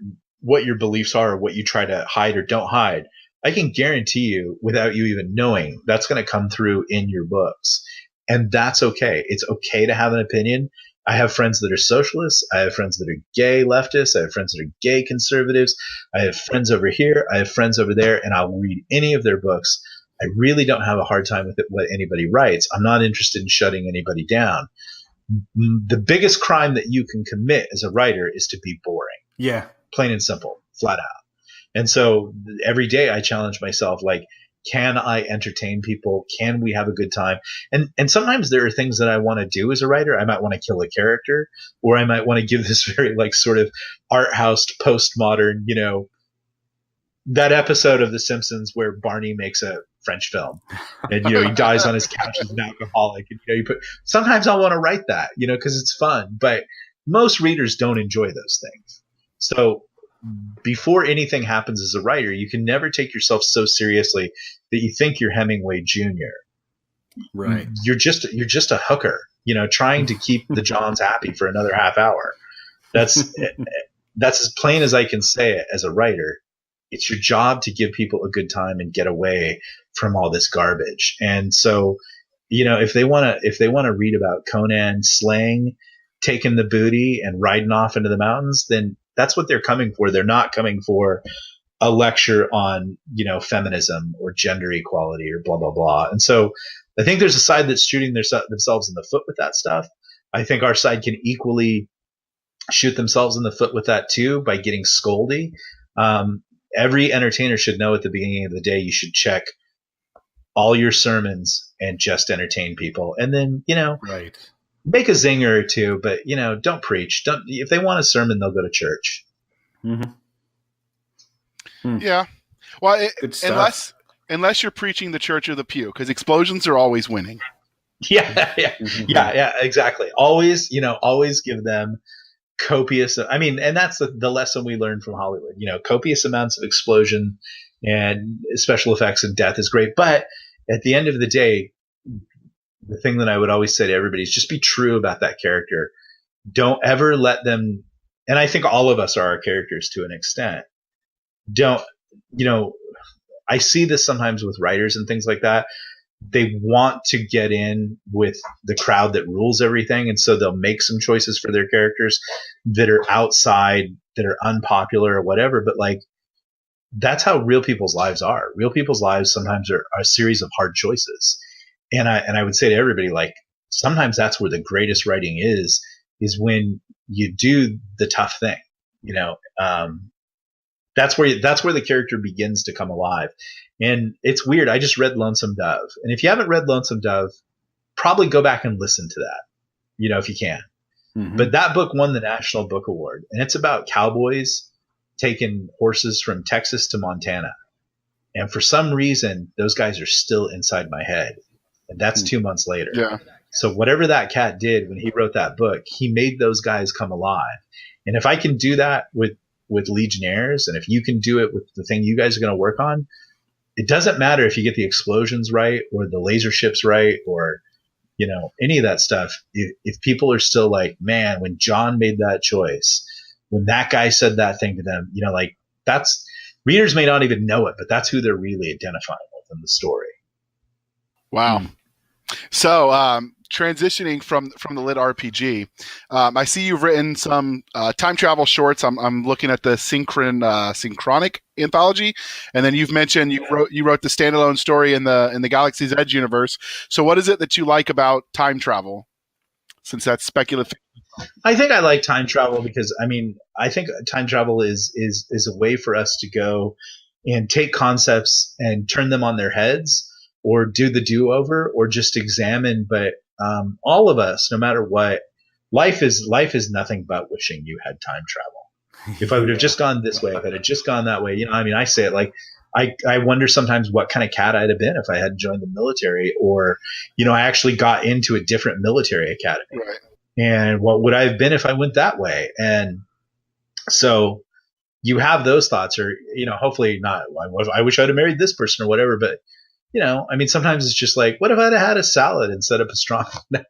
S3: beliefs are, or what you try to hide or don't hide, I can guarantee you, without you even knowing, that's going to come through in your books. And that's okay. It's okay to have an opinion. I have friends that are socialists. I have friends that are gay leftists. I have friends that are gay conservatives. I have friends over here. I have friends over there, and I'll read any of their books. I really don't have a hard time with what anybody writes. I'm not interested in shutting anybody down. The biggest crime that you can commit as a writer is to be boring.
S1: Yeah.
S3: Plain and simple, flat out. And so every day I challenge myself, can I entertain people? Can we have a good time? And sometimes there are things that I want to do as a writer. I might want to kill a character, or I might want to give this very sort of art house postmodern, that episode of The Simpsons where Barney makes a French film, and he dies on his couch as an alcoholic. And sometimes I want to write that, because it's fun. But most readers don't enjoy those things. So before anything happens as a writer, you can never take yourself so seriously that you think you're Hemingway Jr.
S1: Right.
S3: You're just a hooker, trying to keep the Johns happy for another half hour. That's as plain as I can say it as a writer. It's your job to give people a good time and get away from all this garbage. And so, if they want to read about Conan slaying, taking the booty and riding off into the mountains, then that's what they're coming for. They're not coming for a lecture on, feminism or gender equality or blah, blah, blah. And so I think there's a side that's shooting themselves in the foot with that stuff. I think our side can equally shoot themselves in the foot with that too by getting scoldy. Every entertainer should know at the beginning of the day, you should check all your sermons and just entertain people. And then,
S1: right.
S3: Make a zinger or two, but don't preach. If they want a sermon, they'll go to church.
S1: Mm-hmm.
S2: Yeah. Well, unless you're preaching the church or the pew, because explosions are always winning.
S3: Yeah, exactly. Always give them copious. And that's the lesson we learned from Hollywood. Copious amounts of explosion and special effects and death is great, but at the end of the day, the thing that I would always say to everybody is just be true about that character. Don't ever let them, and I think all of us are our characters to an extent. I see this sometimes with writers and things like that. They want to get in with the crowd that rules everything. And so they'll make some choices for their characters that are outside, that are unpopular or whatever. But that's how real people's lives are. Real people's lives sometimes are a series of hard choices. And I would say to everybody, sometimes that's where the greatest writing is when you do the tough thing. That's where the character begins to come alive. And it's weird. I just read Lonesome Dove. And if you haven't read Lonesome Dove, probably go back and listen to that, if you can. Mm-hmm. But that book won the National Book Award. And it's about cowboys taking horses from Texas to Montana. And for some reason, those guys are still inside my head. And that's 2 months later.
S2: Yeah.
S3: So whatever that cat did when he wrote that book, he made those guys come alive. And if I can do that with Legionnaires, and if you can do it with the thing you guys are going to work on, it doesn't matter if you get the explosions right or the laser ships right or, any of that stuff. If people are still like, man, when John made that choice, when that guy said that thing to them, that's readers may not even know it, but that's who they're really identifying with in the story.
S2: Wow. So, transitioning from the lit RPG, I see you've written some time travel shorts. I'm looking at the Synchronic anthology, and then you've mentioned you wrote the standalone story in the Galaxy's Edge universe. So, what is it that you like about time travel? Since that's speculative.
S3: I think I like time travel because I think time travel is a way for us to go and take concepts and turn them on their heads, or do the do-over, or just examine. But all of us, no matter what, life is nothing but wishing you had time travel. If I would have just gone this way, if I had just gone that way, I say it like I wonder sometimes what kind of cat I'd have been if I hadn't joined the military, or I actually got into a different military academy,
S2: Right.
S3: And what would I have been if I went that way? And so you have those thoughts, or hopefully not. I wish I'd have married this person or whatever, but. Sometimes it's just like, what if I'd have had a salad instead of pastrami?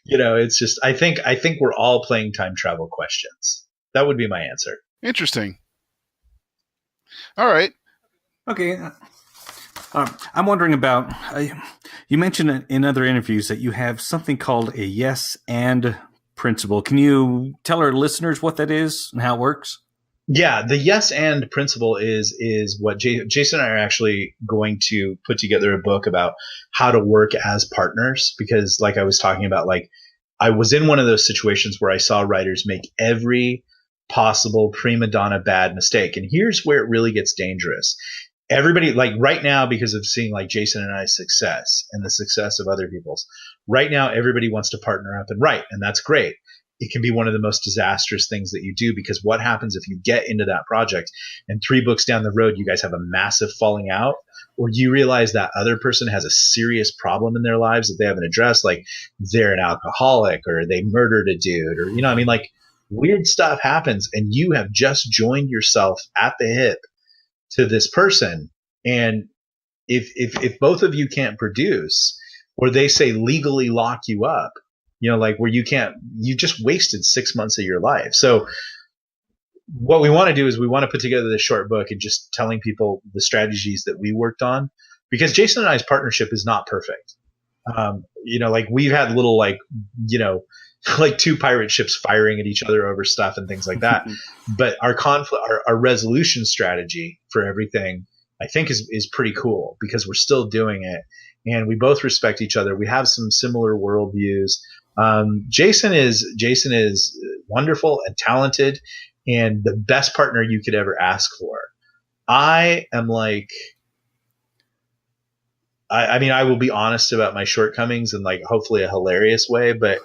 S3: It's just, I think we're all playing time travel questions. That would be my answer.
S2: Interesting. All right.
S1: Okay. I'm wondering about, you mentioned in other interviews that you have something called a yes and principle. Can you tell our listeners what that is and how it works?
S3: Yeah, the yes and principle is what Jason and I are actually going to put together a book about how to work as partners, because like I was talking about, I was in one of those situations where I saw writers make every possible prima donna bad mistake. And here's where it really gets dangerous. Everybody, right now, because of seeing Jason and I's success and the success of other people's, right now everybody wants to partner up and write, and that's great. it can be one of the most disastrous things that you do, because what happens if you get into that project and 3 books down the road, you guys have a massive falling out, or you realize that other person has a serious problem in their lives that they haven't addressed, like they're an alcoholic or they murdered a dude, or, like weird stuff happens and you have just joined yourself at the hip to this person. And if both of you can't produce, or they say legally lock you up, like where you just wasted 6 months of your life. So what we want to do is we want to put together this short book and just telling people the strategies that we worked on, because Jason and I's partnership is not perfect. Like we've had little, like 2 pirate ships firing at each other over stuff and things like that. But our conflict, our resolution strategy for everything, I think is pretty cool, because we're still doing it and we both respect each other. We have some similar worldviews. Jason is wonderful and talented and the best partner you could ever ask for. I am like, I will be honest about my shortcomings in like hopefully a hilarious way, but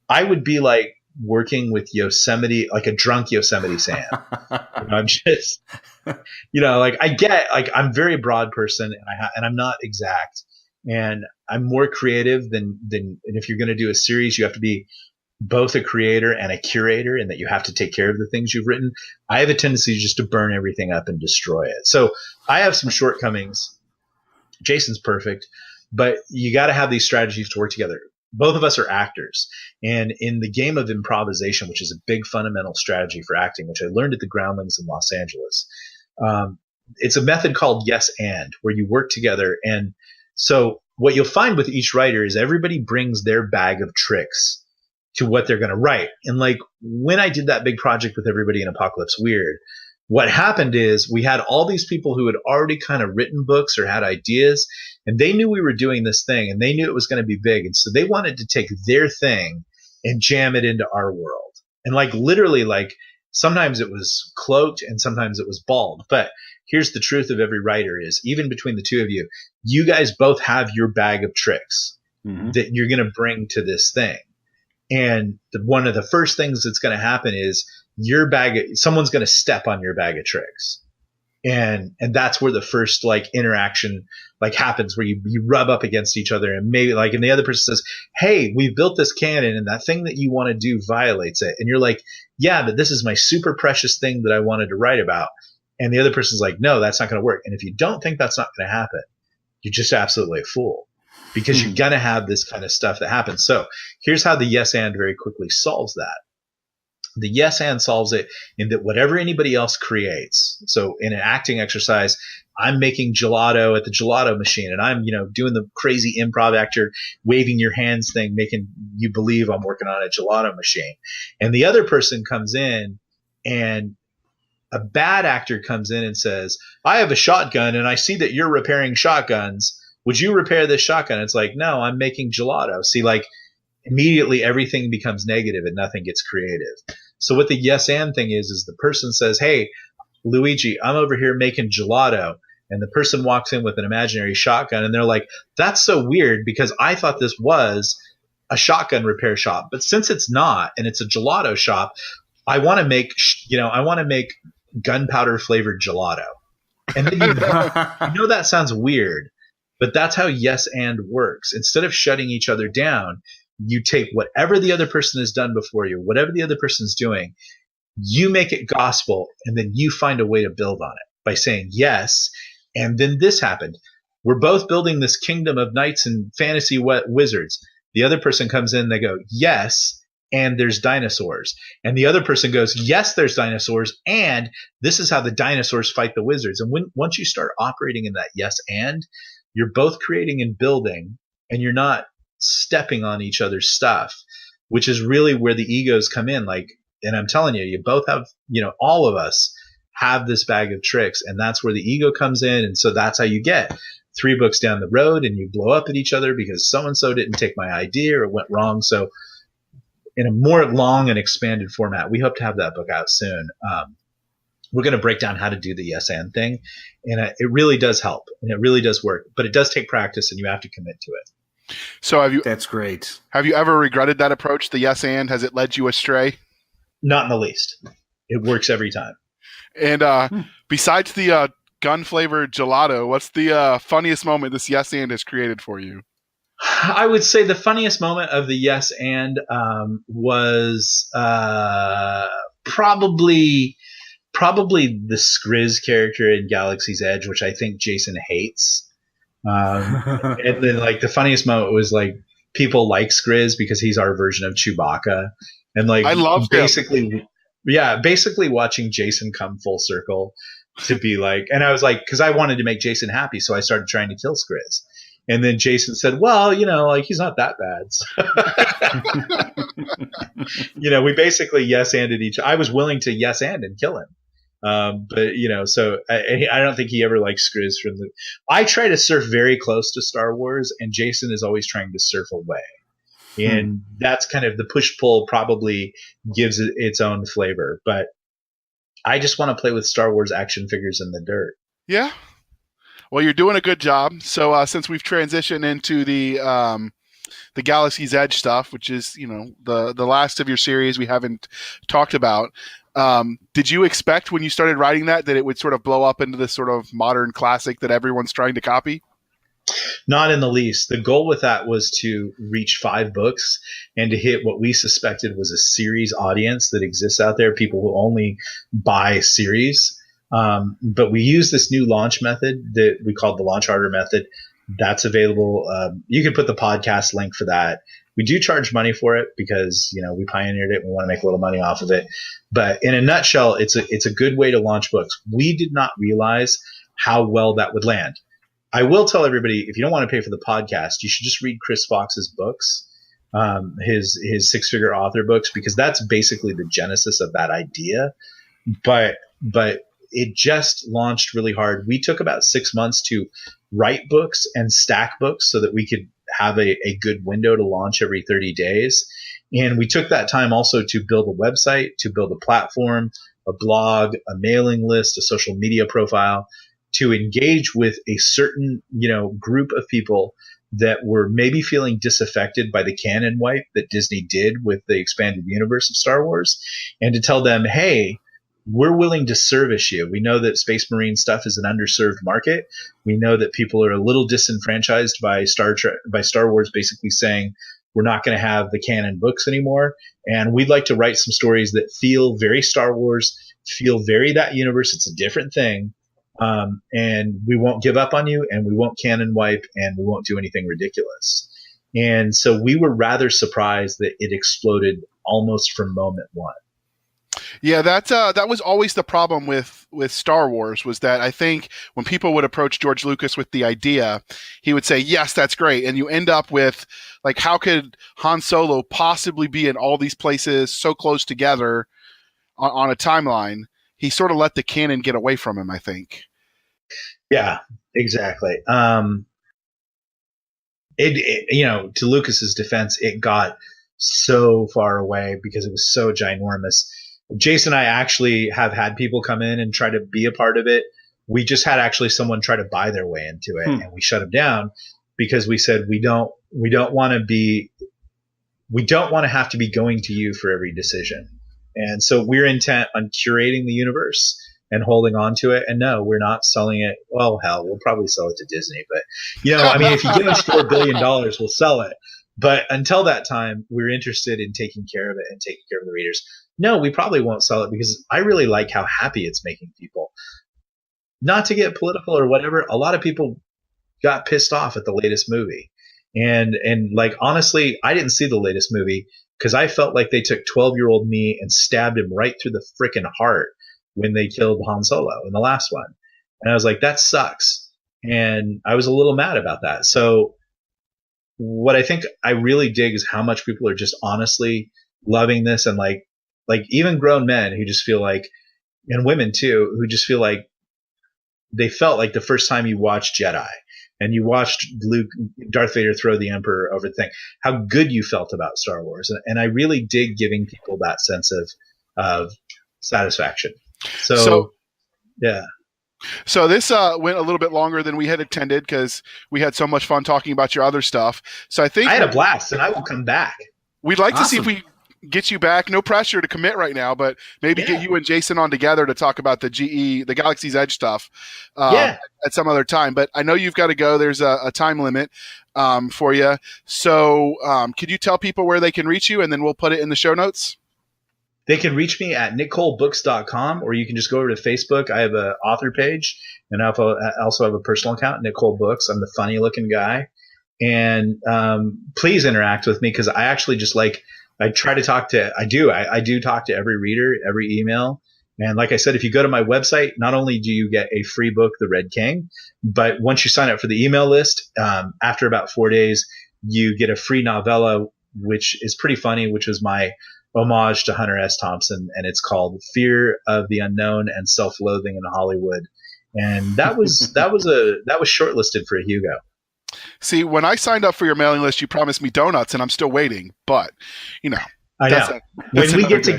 S3: I would be like working with Yosemite, like a drunk Yosemite Sam. I'm just, like I get, like I'm a very broad person and I'm not exact, and I'm more creative than and if you're going to do a series, you have to be both a creator and a curator, and that you have to take care of the things you've written. I have a tendency just to burn everything up and destroy it. So I have some shortcomings. Jason's perfect, but you got to have these strategies to work together. Both of us are actors, and in the game of improvisation, which is a big fundamental strategy for acting, which I learned at the Groundlings in Los Angeles, it's a method called yes and, where you work together. And so what you'll find with each writer is everybody brings their bag of tricks to what they're going to write. And like when I did that big project with everybody in Apocalypse Weird, what happened is we had all these people who had already kind of written books or had ideas, and they knew we were doing this thing and they knew it was going to be big. And so they wanted to take their thing and jam it into our world. And like literally, like sometimes it was cloaked and sometimes it was bald. But here's the truth of every writer is, even between the two of you, you guys both have your bag of tricks that you're going to bring to this thing. And one of the first things that's going to happen is someone's going to step on your bag of tricks. And that's where the first like interaction like happens, where you rub up against each other, and maybe like, and the other person says, hey, we've built this canon and that thing that you want to do violates it. And you're like, yeah, but this is my super precious thing that I wanted to write about. And the other person's like, no, that's not going to work. And if you don't think that's not going to happen, you're just absolutely a fool, because you're going to have this kind of stuff that happens. So here's how the yes and very quickly solves that. The yes and solves it in that whatever anybody else creates. So in an acting exercise, I'm making gelato at the gelato machine, and I'm, doing the crazy improv actor waving your hands thing, making you believe I'm working on a gelato machine. And the other person comes in, and a bad actor comes in and says, I have a shotgun and I see that you're repairing shotguns. Would you repair this shotgun? It's like, no, I'm making gelato. See, like immediately everything becomes negative and nothing gets creative. So what the yes and thing is the person says, hey, Luigi, I'm over here making gelato. And the person walks in with an imaginary shotgun, and they're like, that's so weird, because I thought this was a shotgun repair shop. But since it's not, and it's a gelato shop, I want to make, gunpowder flavored gelato. And then that sounds weird, but that's how yes and works. Instead of shutting each other down, you take whatever the other person has done before you, whatever the other person's doing, you make it gospel, and then you find a way to build on it by saying yes. And then this happened. We're both building this kingdom of knights and fantasy wizards. The other person comes in, they go, yes, and there's dinosaurs. And the other person goes, yes, there's dinosaurs, and this is how the dinosaurs fight the wizards. And once you start operating in that yes and, you're both creating and building, and you're not stepping on each other's stuff, which is really where the egos come in. Like, and I'm telling you, you both have, all of us have this bag of tricks, and that's where the ego comes in. And so that's how you get 3 books down the road and you blow up at each other because so-and-so didn't take my idea or it went wrong. So in a more long and expanded format, we hope to have that book out soon. We're going to break down how to do the yes and thing. And it really does help, and it really does work, but it does take practice, and you have to commit to it.
S2: So
S1: That's great.
S2: have you ever regretted that approach? The yes and has it led you astray?
S3: Not in the least. It works every time.
S2: And besides the gun flavored gelato, what's the funniest moment this yes and has created for you?
S3: I would say the funniest moment of the yes and was probably the Skriz character in Galaxy's Edge, which I think Jason hates. And then like the funniest moment was like people like Skriz because he's our version of Chewbacca, and like
S2: I love
S3: basically watching Jason come full circle to be like, and I was like, because I wanted to make Jason happy, so I started trying to kill Skriz. And then Jason said, well, like he's not that bad. We basically yes-anded each. I was willing to yes-and kill him. But so I don't think he ever liked Skriz from the. I try to surf very close to Star Wars, and Jason is always trying to surf away, and that's kind of the push-pull. Probably gives it its own flavor, but I just want to play with Star Wars action figures in the dirt.
S2: Yeah. Well, you're doing a good job. So since we've transitioned into the Galaxy's Edge stuff, which is the last of your series we haven't talked about, did you expect when you started writing that it would sort of blow up into this sort of modern classic that everyone's trying to copy?
S3: Not in the least. The goal with that was to reach 5 books and to hit what we suspected was a series audience that exists out there, people who only buy series. But we use this new launch method that we called the launch harder method. That's available. You can put the podcast link for that. We do charge money for it because, we pioneered it. We want to make a little money off of it. But in a nutshell, it's a good way to launch books. We did not realize how well that would land. I will tell everybody, if you don't want to pay for the podcast, you should just read Chris Fox's books, his six-figure author books, because that's basically the genesis of that idea. But it just launched really hard. We took about 6 months to write books and stack books so that we could have a good window to launch every 30 days. And we took that time also to build a website, to build a platform, a blog, a mailing list, a social media profile, to engage with a certain, group of people that were maybe feeling disaffected by the canon wipe that Disney did with the expanded universe of Star Wars, and to tell them, hey, we're willing to service you. We know that Space Marine stuff is an underserved market. We know that people are a little disenfranchised by Star Wars basically saying we're not going to have the canon books anymore. And we'd like to write some stories that feel very Star Wars, feel very that universe. It's a different thing. And we won't give up on you, and we won't canon wipe, and we won't do anything ridiculous. And so we were rather surprised that it exploded almost from moment one.
S2: Yeah, that was always the problem with Star Wars, was that I think when people would approach George Lucas with the idea, he would say, yes, that's great. And you end up with, like, how could Han Solo possibly be in all these places so close together on a timeline? He sort of let the canon get away from him, I think.
S3: Yeah, exactly. To Lucas's defense, it got so far away because it was so ginormous. Jason and I actually have had people come in and try to be a part of it. We just had actually someone try to buy their way into it, and we shut them down because we said we don't want to have to be going to you for every decision. And so we're intent on curating the universe and holding on to it. And no, we're not selling it. Well, hell, we'll probably sell it to Disney, but if you give us $4 billion, we'll sell it. But until that time, we're interested in taking care of it and taking care of the readers. No, we probably won't sell it because I really like how happy it's making people. Not to get political or whatever, a lot of people got pissed off at the latest movie. And like, honestly, I didn't see the latest movie because I felt like they took 12-year-old me and stabbed him right through the frickin' heart when they killed Han Solo in the last one. And I was like, that sucks. And I was a little mad about that. So what I think I really dig is how much people are just honestly loving this, and like even grown men who just feel like, and women too, who just feel like they felt like the first time you watched Jedi and you watched Darth Vader throw the Emperor over the thing, how good you felt about Star Wars. And I really dig giving people that sense of satisfaction. So yeah.
S2: So this went a little bit longer than we had intended because we had so much fun talking about your other stuff. So I think
S3: I had a blast, and I will come back.
S2: we'd like to see if
S1: Awesome.
S2: we get you back. No pressure to commit right now, but maybe
S3: Yeah.
S2: get you and Jason on together to talk about the Galaxy's Edge stuff
S3: Yeah.
S2: at some other time. But I know you've got to go. There's a time limit for you. So could you tell people where they can reach you, and then we'll put it in the show notes?
S3: They can reach me at nickcolebooks.com, or you can just go over to Facebook. I have an author page, and I also have a personal account, Nick Cole Books. I'm the funny looking guy. And please interact with me, because I actually just I try to talk to, I do talk to every reader, every email. And like I said, if you go to my website, not only do you get a free book, The Red King, but once you sign up for the email list, after about 4 days, you get a free novella, which is pretty funny, which was my homage to Hunter S. Thompson, and it's called Fear of the Unknown and Self-Loathing in Hollywood. And that was shortlisted for a Hugo.
S2: See, when I signed up for your mailing list, you promised me donuts, and I'm still waiting. But
S3: I
S2: that's
S3: know.
S2: that's
S3: When we
S2: another
S3: get
S2: day.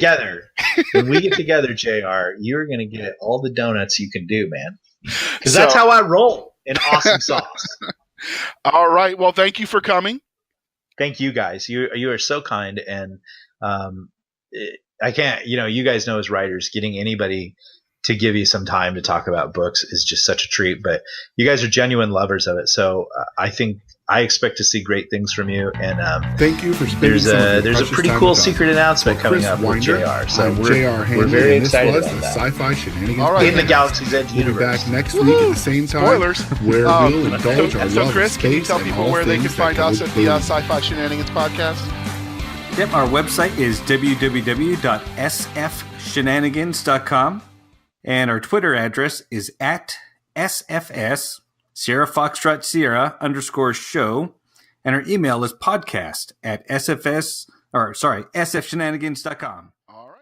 S3: together, JR, you're going to get all the donuts you can do, man. Because
S2: So-
S3: that's how I roll in awesome sauce.
S2: All right. Well, thank you for coming.
S3: Thank you guys. You are so kind, and I can't. You guys know as writers, getting anybody to give you some time to talk about books is just such a treat. But you guys are genuine lovers of it, so I expect to see great things from you. And
S5: Thank you for spending
S3: there's
S5: some of your
S3: a
S5: precious
S3: pretty
S5: time
S3: cool
S5: with us.
S3: secret announcement
S5: For
S3: coming
S5: Chris
S3: up with
S5: Winder,
S3: JR. So
S5: I'm
S3: we're
S5: JR Hanley,
S3: very
S5: and
S3: excited
S5: this was
S3: about
S5: the
S3: that.
S5: Sci-Fi Shenanigans
S2: All right.
S3: In the
S5: Podcast.
S3: Galaxy's Edge
S5: We'll be
S3: universe.
S5: back next week at the same time.
S2: Spoilers.
S5: Where we'll indulge our
S2: So,
S5: love
S2: Chris,
S5: of
S2: can you
S5: space
S2: tell
S5: and
S2: people
S5: all
S2: where they can
S5: things that
S2: find us
S5: go
S2: at the
S5: boom.
S2: Sci-Fi Shenanigans podcast?
S1: Yep, our website is www.sfshenanigans.com, and our Twitter address is at SFS Sierra Foxtrot Sierra _show, and our email is podcast at sfshenanigans.com.